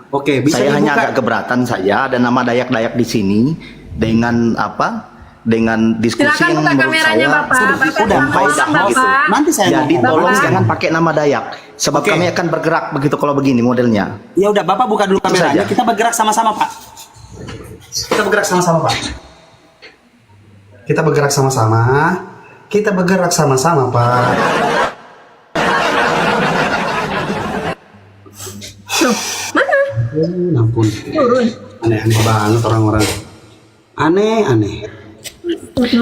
Oke, bisa Saya hanya dibuka. agak keberatan saja ada nama Dayak-Dayak di sini dengan apa? Dengan diskusi Silakan yang buka menurut kameranya saya Bapak. Bapak udah, selamat faedah malam, gitu. Bapak. Nanti saya Jadi ngomong. tolong Bapak. jangan pakai nama Dayak sebab Oke. kami akan bergerak begitu kalau begini modelnya. Ya udah, Bapak buka dulu kameranya. saja. Kita bergerak sama-sama, Pak. Kita bergerak sama-sama, Pak. Kita bergerak sama-sama. Kita bergerak sama-sama, Pak. Loh, mana? Ampun. Turun. Aneh-aneh banget orang-orang. Aneh-aneh.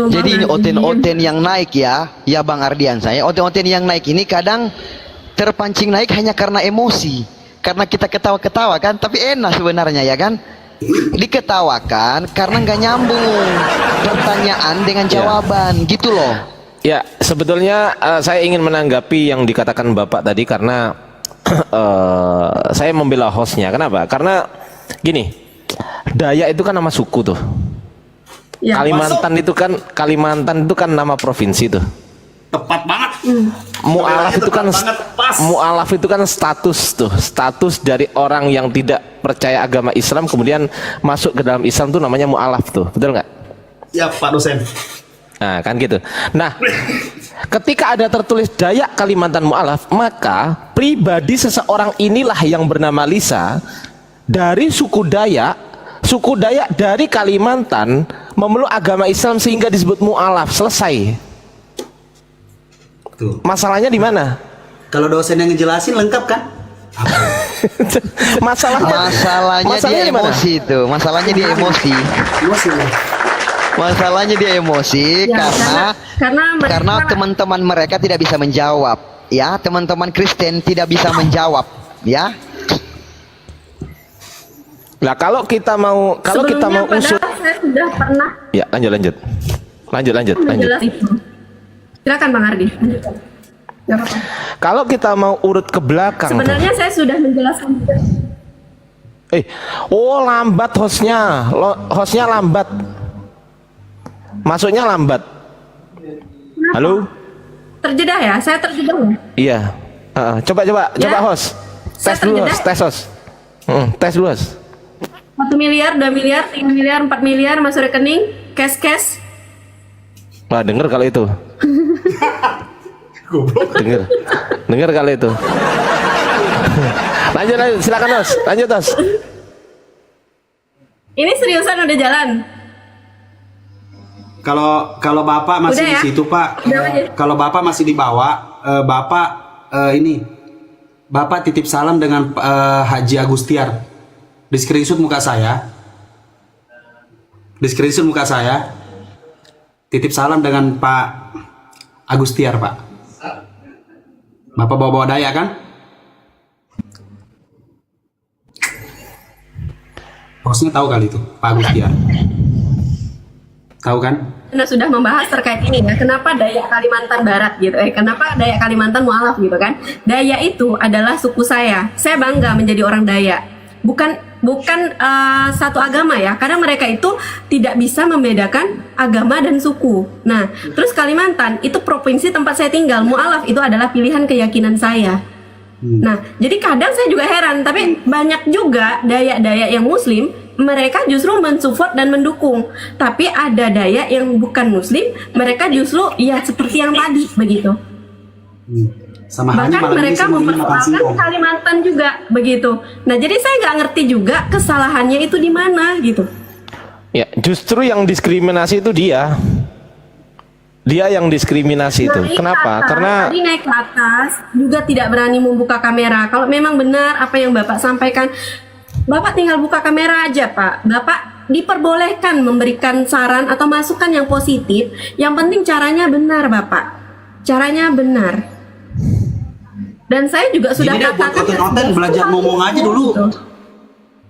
Jadi ini oten-oten yang naik ya Bang Ardian saya. Oten-oten yang naik ini kadang terpancing naik hanya karena emosi. Karena kita ketawa-ketawa kan, tapi enak sebenarnya ya kan. Diketawakan karena nggak nyambung pertanyaan dengan jawaban gitu loh. Ya, sebetulnya saya ingin menanggapi yang dikatakan Bapak tadi karena saya membela hostnya. Kenapa? Karena gini, Dayak itu kan nama suku tuh. Ya. Kalimantan itu kan nama provinsi tuh. Tepat banget. Mu'alaf itu kan Tepat banget, pas. mu'alaf itu kan status dari orang yang tidak percaya agama Islam kemudian masuk ke dalam Islam tuh namanya mu'alaf tuh, betul nggak? Ya, Pak dosen. Nah kan gitu. Nah ketika ada tertulis Dayak Kalimantan mu'alaf, maka pribadi seseorang inilah yang bernama Lisa dari suku Dayak dari Kalimantan memeluk agama Islam sehingga disebut mu'alaf. Selesai. Tuh. Masalahnya di mana? Kalau dosen yang ngejelasin lengkap kan? Masalahnya dia di mana? emosi itu. Masalahnya dia emosi. Emosi. Masalahnya dia emosi Ya, karena karena teman-teman mereka tidak bisa menjawab. Ya, teman-teman Kristen tidak bisa menjawab. Ya. Nah kalau kita mau Sebelumnya usut, padahal saya sudah pernah ya lanjut. menjelaskan itu. Silakan Bang Ardi. Lanjutkan. Nggak apa-apa. Kalau kita mau urut ke belakang, tuh. Sebenarnya saya sudah menjelaskan juga. Lambat hostnya, hostnya lambat, masuknya lambat. Halo, Terjeda ya? Saya terjeda ya? iya. Coba Ya. host, Saya tes dulu terjeda. host, tes dulu host. 1 miliar, 2 miliar, 3 miliar, 4 miliar masuk rekening, cash. Wah denger kalau itu, denger kalau itu. lanjut, silakan host, lanjut host. Ini seriusan udah jalan. Kalau Bapak masih Udah di ya? situ, Pak. Udah aja. Kalau Bapak masih dibawa, Bapak titip salam dengan Haji Agustiar. Di screenshot muka saya. Titip salam dengan Pak Agustiar, Pak. Bapak bawa-bawa daya kan? Hostnya tahu kali itu, Pak Agustiar. Tahu kan? Anda sudah membahas terkait ini ya, kenapa Dayak Kalimantan Barat gitu, kenapa Dayak Kalimantan mualaf gitu kan? Dayak itu adalah suku saya bangga menjadi orang Dayak, bukan satu agama ya, karena mereka itu tidak bisa membedakan agama dan suku. Nah, terus Kalimantan itu provinsi tempat saya tinggal, mualaf itu adalah pilihan keyakinan saya. Nah, jadi kadang saya juga heran, tapi banyak juga Dayak-Dayak yang Muslim mereka justru mensupport dan mendukung. Tapi ada Dayak yang bukan Muslim, mereka justru ya seperti yang tadi begitu. Sama halnya Bahkan malam ini mereka sama ini makan mempersoalkan singkong. Kalimantan juga begitu. Nah, jadi saya nggak ngerti juga kesalahannya itu di mana gitu. Ya, justru yang diskriminasi itu dia. Dia yang diskriminasi itu. Naik ke Kenapa? atas, Karena tadi naik ke atas juga tidak berani membuka kamera. Kalau memang benar apa yang Bapak sampaikan, Bapak tinggal buka kamera aja, Pak. Bapak diperbolehkan memberikan saran atau masukan yang positif. Yang penting caranya benar, Bapak. Caranya benar. Dan saya juga sudah Jadi dia buat katakan konten-konten belajar ngomong aja dulu.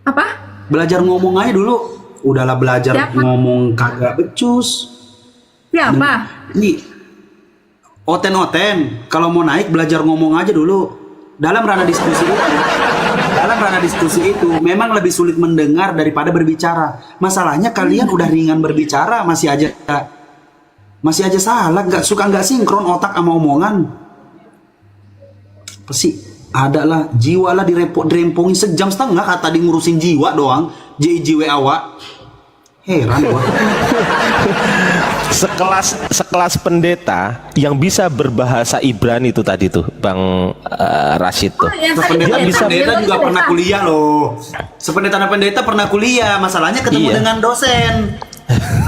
Apa? Belajar ngomong aja dulu. Udahlah belajar Siapa? ngomong kagak becus. Siapa? Nih, oten-oten. Kalau mau naik belajar ngomong aja dulu. Dalam ranah diskusi itu, memang lebih sulit mendengar daripada berbicara. Masalahnya kalian udah ringan berbicara, masih aja salah, nggak sinkron otak sama omongan. Pasti ada lah, jiwa lah dirempongin sejam setengah kata di ngurusin jiwa doang. JIJW awak. Heran gua. sekelas pendeta yang bisa berbahasa Ibrani itu tadi tuh, Bang Rashid tuh. Sependeta juga pernah kuliah loh. Sependeta pernah kuliah. Masalahnya ketemu Iya. dengan dosen.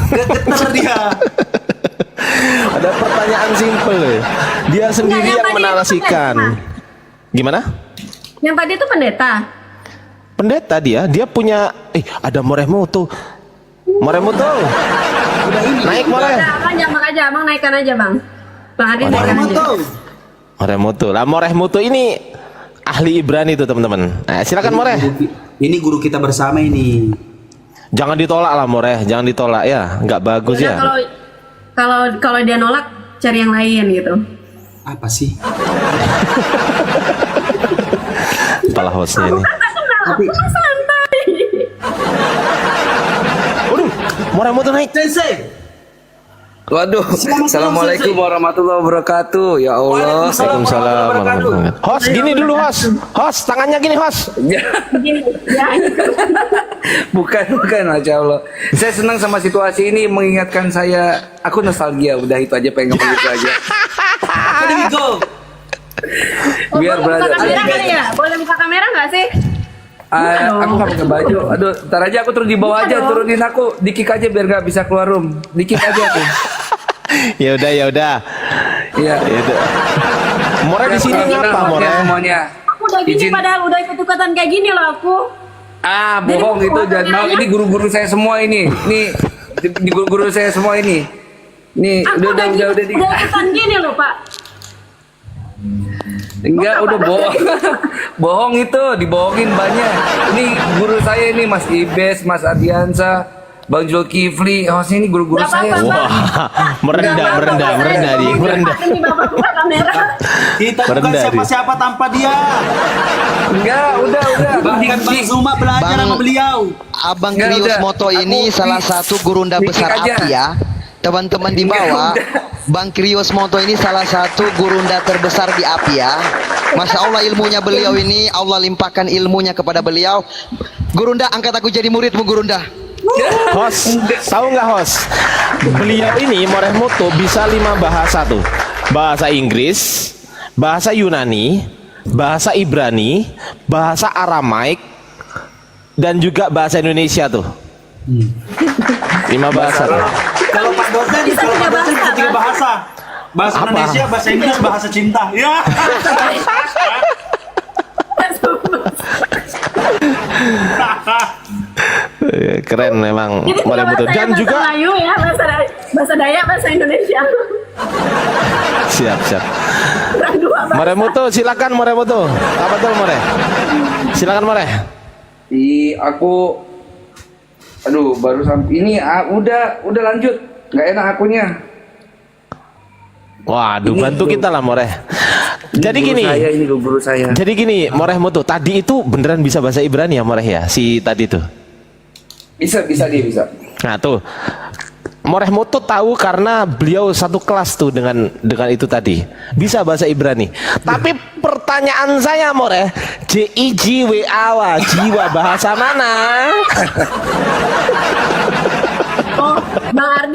Geter dia. Ada pertanyaan simpel. Dia sendiri yang yang tadi menarasikan. Gimana? Yang tadi itu pendeta. Pendeta dia punya ada Morehmu tuh. Morehmu tuh. Naik Moreh. Abang naikkan aja, Bang. Bang Adi naikkan aja. Morehmu tuh. Lah Morehmu tuh ini ahli Ibrani tuh, teman-teman. Nah, silakan Moreh. Ini guru kita bersama ini. Jangan ditolak lah Moreh, jangan ditolak ya. Nggak bagus Udah, ya. kalau dia nolak cari yang lain gitu. Apa sih? Kepala hostnya ini. Tapi Santai. Waduh, Morehmu tuh naik. Sensei. Waduh, assalamualaikum warahmatullahi wabarakatuh. Ya Allah. Waalaikumsalam warahmatullahi wabarakatuh. Host, gini dulu host. Host, tangannya gini host. Gini, ya. bukan, masya Allah. Saya senang sama situasi ini, mengingatkan saya. Aku nostalgia, udah itu aja, pengen ngomong itu aja. There we go. Biar Boleh buka berada. kamera kali ya? Boleh buka kamera nggak sih? Aku nggak pakai baju. Aduh, ntar aja aku turun di bawah aja, turunin aku, dikik aja biar nggak bisa keluar room. Dikik aja tuh. Ya udah. Iya. Ya udah. Moreh di sini ngapa Moreh? Semuanya. Aku udah gini Izin. padahal udah ikut-ikutan kayak gini loh aku. Bohong Jadi, itu, jangan mau. Ini guru-guru saya semua ini. Nih, di guru-guru saya semua ini. Nih, Aku udah udah ikutan gini loh, Pak. Enggak, udah bohong. Bohong itu, dibohongin banyak. Ini guru saya ini, Mas Ibes, Mas Adiansa, Bang Zulkifli. Hostnya ini guru-guru Gak saya. apa-apa, Wah, merendah dia, merendah. Ini Bapak buka kamera. Kita bukan Merendah dia. siapa-siapa tanpa dia. Enggak, udah. Bahkan Bang Zuma belajar Bang- sama beliau. Abang Nggak, Krius udah. Moto ini Aku salah satu gurunda dikit besar aja. api ya. Teman-teman di Nggak, bawah, udah. Bang Krius Moto ini salah satu gurunda terbesar di api ya. Masya Allah ilmunya beliau ini, Allah limpahkan ilmunya kepada beliau. Gurunda, angkat aku jadi muridmu Gurunda. Host, tahu nggak host? Beliau ini Morehmu tuh bisa 5 bahasa tuh. Bahasa Inggris, bahasa Yunani, bahasa Ibrani, bahasa Aramaik, dan juga bahasa Indonesia tuh. 5 bahasa tuh. Kalau Pak dosen, Bisa kalau Pak tiga dosen bisa 3 bahasa. Bahasa Apa? Indonesia, bahasa Inggris, bahasa cinta. Ya. Keren memang Jadi kalau Morehmu tuh. bahasanya Dan bahasa juga Melayu ya, bahasa Dayak, bahasa Indonesia. siap. Dua bahasa. Morehmu tuh, silakan Morehmu tuh. Apa tuh Moreh? Silakan Moreh. Aku aduh, baru sampai ini udah lanjut. Nggak enak akunya. Waduh, Ini bantu guru- kita lah Moreh. Jadi Guru gini. saya, ini guru saya. Jadi gini, Morehmu tuh tadi itu beneran bisa bahasa Ibrani ya Moreh ya? Si tadi tuh. Bisa dia bisa. Nah tuh, Morehmoto tahu karena beliau satu kelas tuh dengan itu tadi. Bisa bahasa Ibrani. Tapi pertanyaan saya Moreh, JIJWA jiwa bahasa mana? Oh, Bang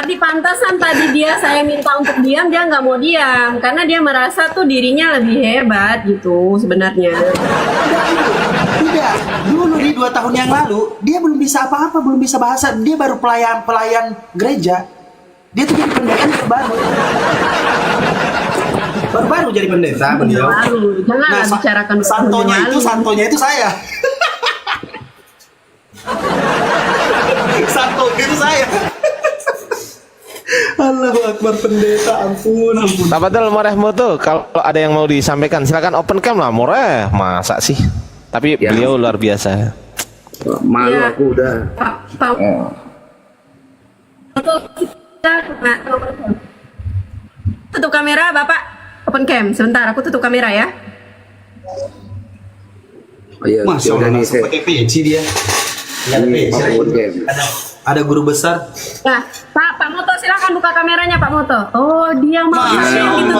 Ardi pantasan tadi saya minta untuk diam, dia nggak mau diam karena dia merasa tuh dirinya lebih hebat gitu sebenarnya. Tidak, dulu di 2 tahun yang lalu dia belum bisa apa-apa, belum bisa bahasa, dia baru pelayan gereja. Dia tuh jadi pendeta baru jadi pendeta beliau. Baru, janganlah bicarakan santonya itu saya. Santo itu saya. Allahu Akbar, pendeta, ampun. Tafadhol Morehmoto, kalau ada yang mau disampaikan silakan open cam lah Moreh. Masa sih? Tapi Ya. beliau luar biasa. Malu Ya. aku udah. Pak. Untuk kita tutup kamera Bapak, open cam. Sebentar, aku tutup kamera ya. Oh iya, Masya udah Allah, nih langsung saya. pakai PC dia. Ini open cam. Ada guru besar. Nah, Pak Moto silakan buka kameranya Pak Moto. Oh, dia mau Masya gitu.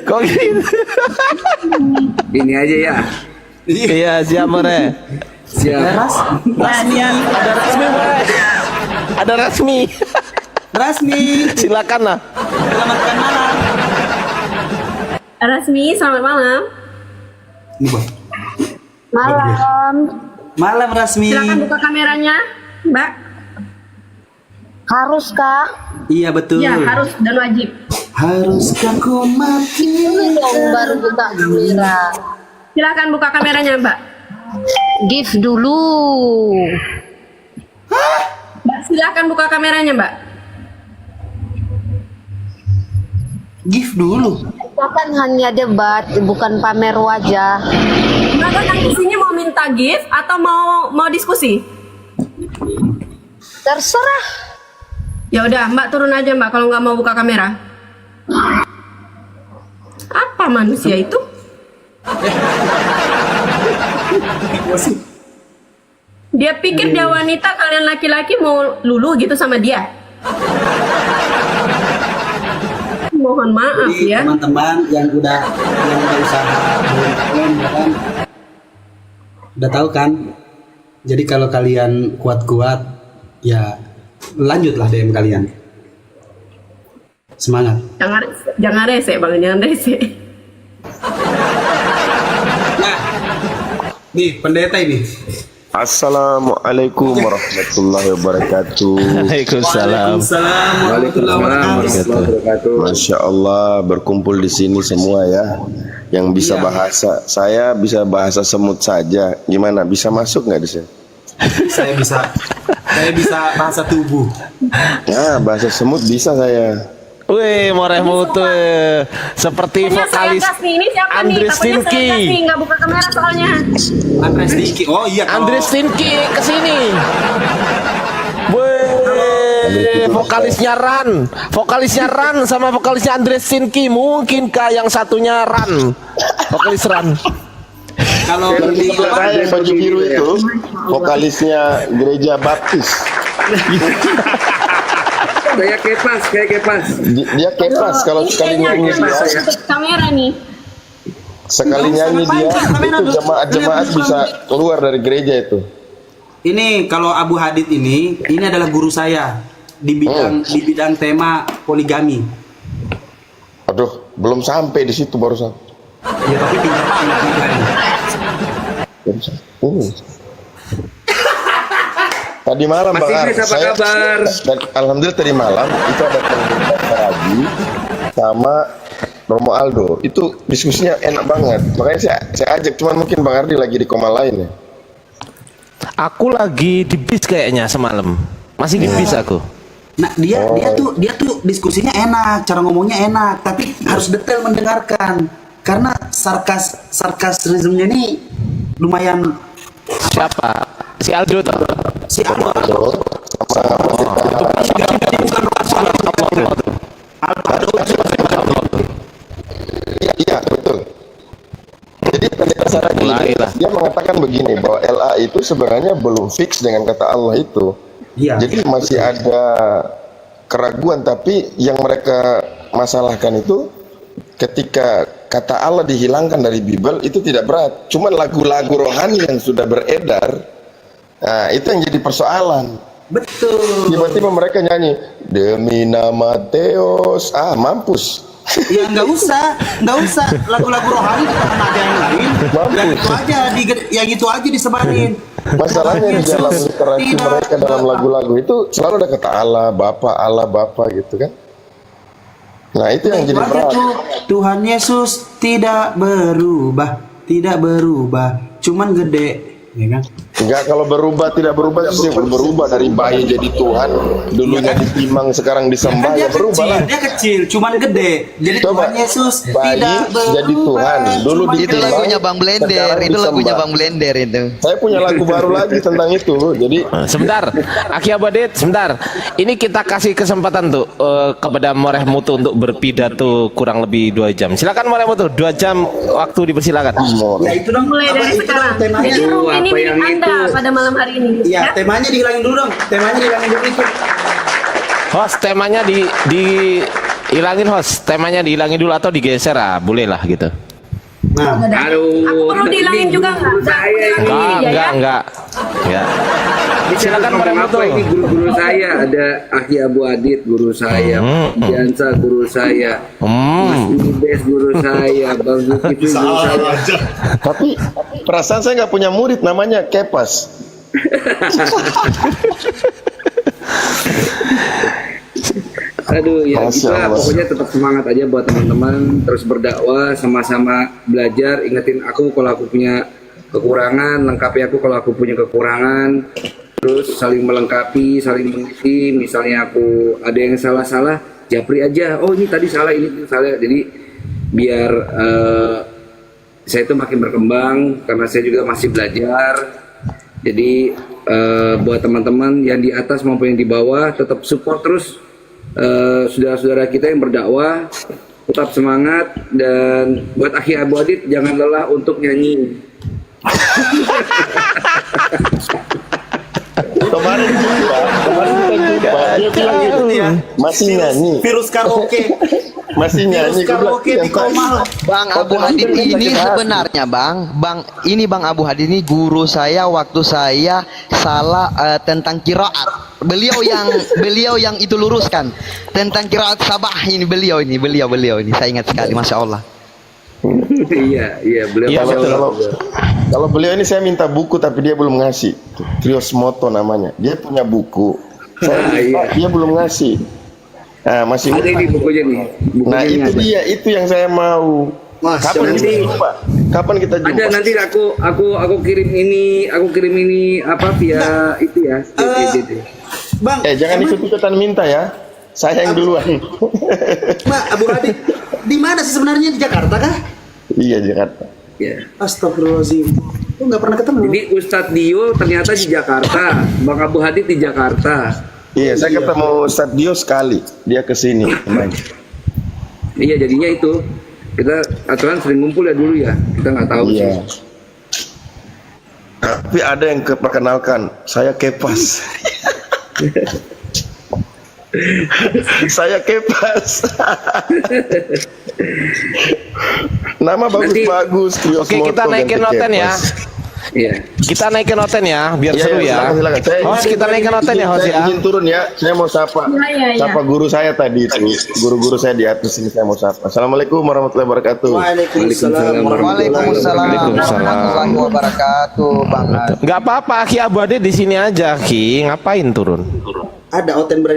Kok gitu? Ini aja ya. Iya, siap Moreh. Siap. Ada resmi Moreh. Ada resmi. Rasmi, Silakan lah. selamatkan malam. Rasmi, selamat malam. Ini Bang. Malam. Malam Rasmi. Silakan buka kameranya, Mbak. Harus kah? Iya betul. Ya, harus dan wajib. Haruskah ku mati? Dulu dong baru buka kamera. Silakan buka kameranya, Mbak. Give dulu. Mbak, silakan buka kameranya, Mbak. Give dulu. Kita kan hanya debat, bukan pamer wajah. Mbak datang ke sini mau minta gift atau mau diskusi? Terserah. Ya udah, Mbak turun aja, Mbak, kalau nggak mau buka kamera. Apa manusia itu? Dia pikir dia wanita, kalian laki-laki mau lulu gitu sama dia. Mohon maaf Jadi ya. teman-teman yang udah usaha BUMN, ya kan, udah tahu kan. Jadi kalau kalian kuat-kuat, ya lanjutlah DM kalian. Semangat. Jangan rese, Bang, jangan rese. Nah, nih pendeta ini. Assalamualaikum warahmatullahi wabarakatuh. Waalaikumsalam. Waalaikumsalam warahmatullahi wabarakatuh. Masya Allah berkumpul di sini semua ya. Yang bisa Iya. bahasa, saya bisa bahasa semut saja. Gimana? Bisa masuk nggak di sini? Saya bisa bahasa tubuh. Ya bahasa semut bisa saya. Wih, Morehmoto seperti Takutnya saya vokalis gas nih, ini siapa nih? Andres Takutnya saya gas nih, Tinky. nggak buka kamera soalnya. Andres Diki. Oh iya. kalau- Andres Tinky kesini. Wih, vokalisnya Ran sama vokalisnya Andres Tinky. Mungkinkah yang satunya Ran? Vokalis Ran. Kalau Seperti di saya yang baju biru itu vokalisnya gereja Baptis. Kayak kepas. Dia kepas kalau sekali nyanyi dia. Tutup kamera nih. Sekali nyanyi dia itu jemaat-jemaat bisa keluar dari gereja itu. Ini kalau Abu Hadid ini adalah guru saya di bidang tema poligami. Aduh, belum sampai di situ barusan. Ya tapi pintar banget poligami. Tadi malam Mas Bang Ar, Idris, apa kabar? alhamdulillah tadi malam itu ada pendeta Raji sama Romo Aldo. Itu diskusinya enak banget. Makanya saya ajak, cuman mungkin Bang Ardi lagi di koma lain ya. Aku lagi di bis kayaknya semalam. Masih di bis aku. Nah dia tuh diskusinya enak, cara ngomongnya enak, tapi harus detail mendengarkan karena sarkasismenya ini lumayan. Siapa? Si Aldo tuh. Si Aldo Iya betul. Jadi pendeta Saragi Mulailah. dia mengatakan begini bahwa LA itu sebenarnya belum fix dengan kata Allah itu. Iya. Jadi masih ada keraguan, tapi yang mereka masalahkan itu ketika kata Allah dihilangkan dari Bible itu tidak berat. Cuman lagu-lagu rohani yang sudah beredar, nah itu yang jadi persoalan. Betul. Tiba-tiba mereka nyanyi demi nama Theos, mampus. Ya nggak usah lagu-lagu rohani kita kan ada yang lain. Yang itu aja disebarin. Masalahnya di dalam literasi mereka dalam lagu-lagu itu selalu ada kata Allah Bapa gitu kan. Nah itu yang jadi berat. Tuhan Yesus tidak berubah, cuman gede, ya kan? Enggak, kalau berubah tidak berubah sih berubah dari bayi jadi Tuhan, dulunya ditimang sekarang disembah, ya berubah lah. Dia kecil, cuman gede. Jadi Coba, Tuhan Yesus bayi tidak berubah. jadi Tuhan, dulu cuman Itu ditimang, lagunya Bang Blender, sekarang itu lagunya disembah. Bang Blender itu. Saya punya lagu baru lagi tentang itu. Jadi Sebentar, Aki Abadit, sebentar. Ini kita kasih kesempatan tuh kepada Moreh Mutu untuk berpidato kurang lebih 2 jam. Silakan Moreh Mutu, 2 jam waktu dipersilakan. Ya itu dong. Mulai dari Itu sekarang. temanya. Jadi room ini apa milik yang Anda itu? pada malam hari ini. Ya, temanya dihilangin dulu dong. Temanya dihilangin dulu itu. Host, temanya dihilangin host. Temanya dihilangin dulu atau digeser boleh lah gitu. Nah, Aduh. Aku perlu dihilangin ini juga nggak? guru saya ini. Enggak. Ya. Silakan Moreh Mutu. Ini guru-guru saya, ada Aki Abu Adit guru saya, Jansa guru saya, Mas Ibes guru saya, Bang Zulkifli guru saya. tapi perasaan saya nggak punya murid namanya Kepas. Aduh ya Masya kita Allah. pokoknya tetap semangat aja buat teman-teman, terus berdakwah, sama-sama belajar, ingetin aku kalau aku punya kekurangan, lengkapi aku kalau aku punya kekurangan, terus saling melengkapi, saling mengisi. Misalnya aku ada yang salah-salah, japri aja, oh ini tadi salah, ini salah. Jadi biar saya itu makin berkembang karena saya juga masih belajar. Jadi buat teman-teman yang di atas maupun yang di bawah tetap support terus saudara-saudara kita yang berdakwah, tetap semangat. Dan buat Aki Abu Adit jangan lelah untuk nyanyi. Kemarin dia bilang gitu ya, masih nyanyi, virus karaoke. masih nyanyi. Virus karaoke di Komal. Bang Abu Hadid ini sebenarnya Bang Abu Hadid ini guru saya waktu saya salah tentang kiraat. Beliau yang itu luruskan tentang kiraat sabah ini beliau ini saya ingat sekali, masya Allah. Iya beliau. Iya, betul. Kalau beliau ini saya minta buku tapi dia belum ngasih. Trios Moto namanya. Dia punya buku. Saya minta, dia belum ngasih. Nah, masih Ada ini bukunya nih. Nah, Bukunya itu ada. dia, itu yang saya mau. Kapan kita jumpa? Kapan kita jumpa? Ada nanti aku kirim ini apa via itu ya. Bang, Jangan ikut-ikutan minta ya. Saya yang duluan. Mbak Abu Hadid, di mana sih sebenarnya, di Jakarta kah? Iya, Jakarta. Ya. Astagfirullahaladzim. Lu nggak pernah ketemu. Jadi Ustadz Dio ternyata di Jakarta, Bang Abu Hadid di Jakarta. Iya, saya ketemu Ustadz Dio sekali. Dia ke sini kemarin. Iya jadinya itu kita aturan sering ngumpul ya dulu ya, kita nggak tahu sih. Iya. Tapi ada yang keperkenalkan, saya Kepas. Saya Kepas. Nama bagus-bagus. Oke, kita naikin noten ya. Iya. Kita naikin noten ya, biar seru ya. Silakan. Host, kita naikin noten ya, host ya. Saya izin turun ya. Saya mau sapa. Iya. Sapa guru saya tadi itu. Guru-guru saya di atas ini saya mau sapa. Assalamualaikum warahmatullahi wabarakatuh. Waalaikumsalam. Waalaikumsalam warahmatullahi wabarakatuh, Bang. Nggak apa-apa, Ki Abu Adit di sini aja, Ki. Ngapain turun? Ada Oten berani.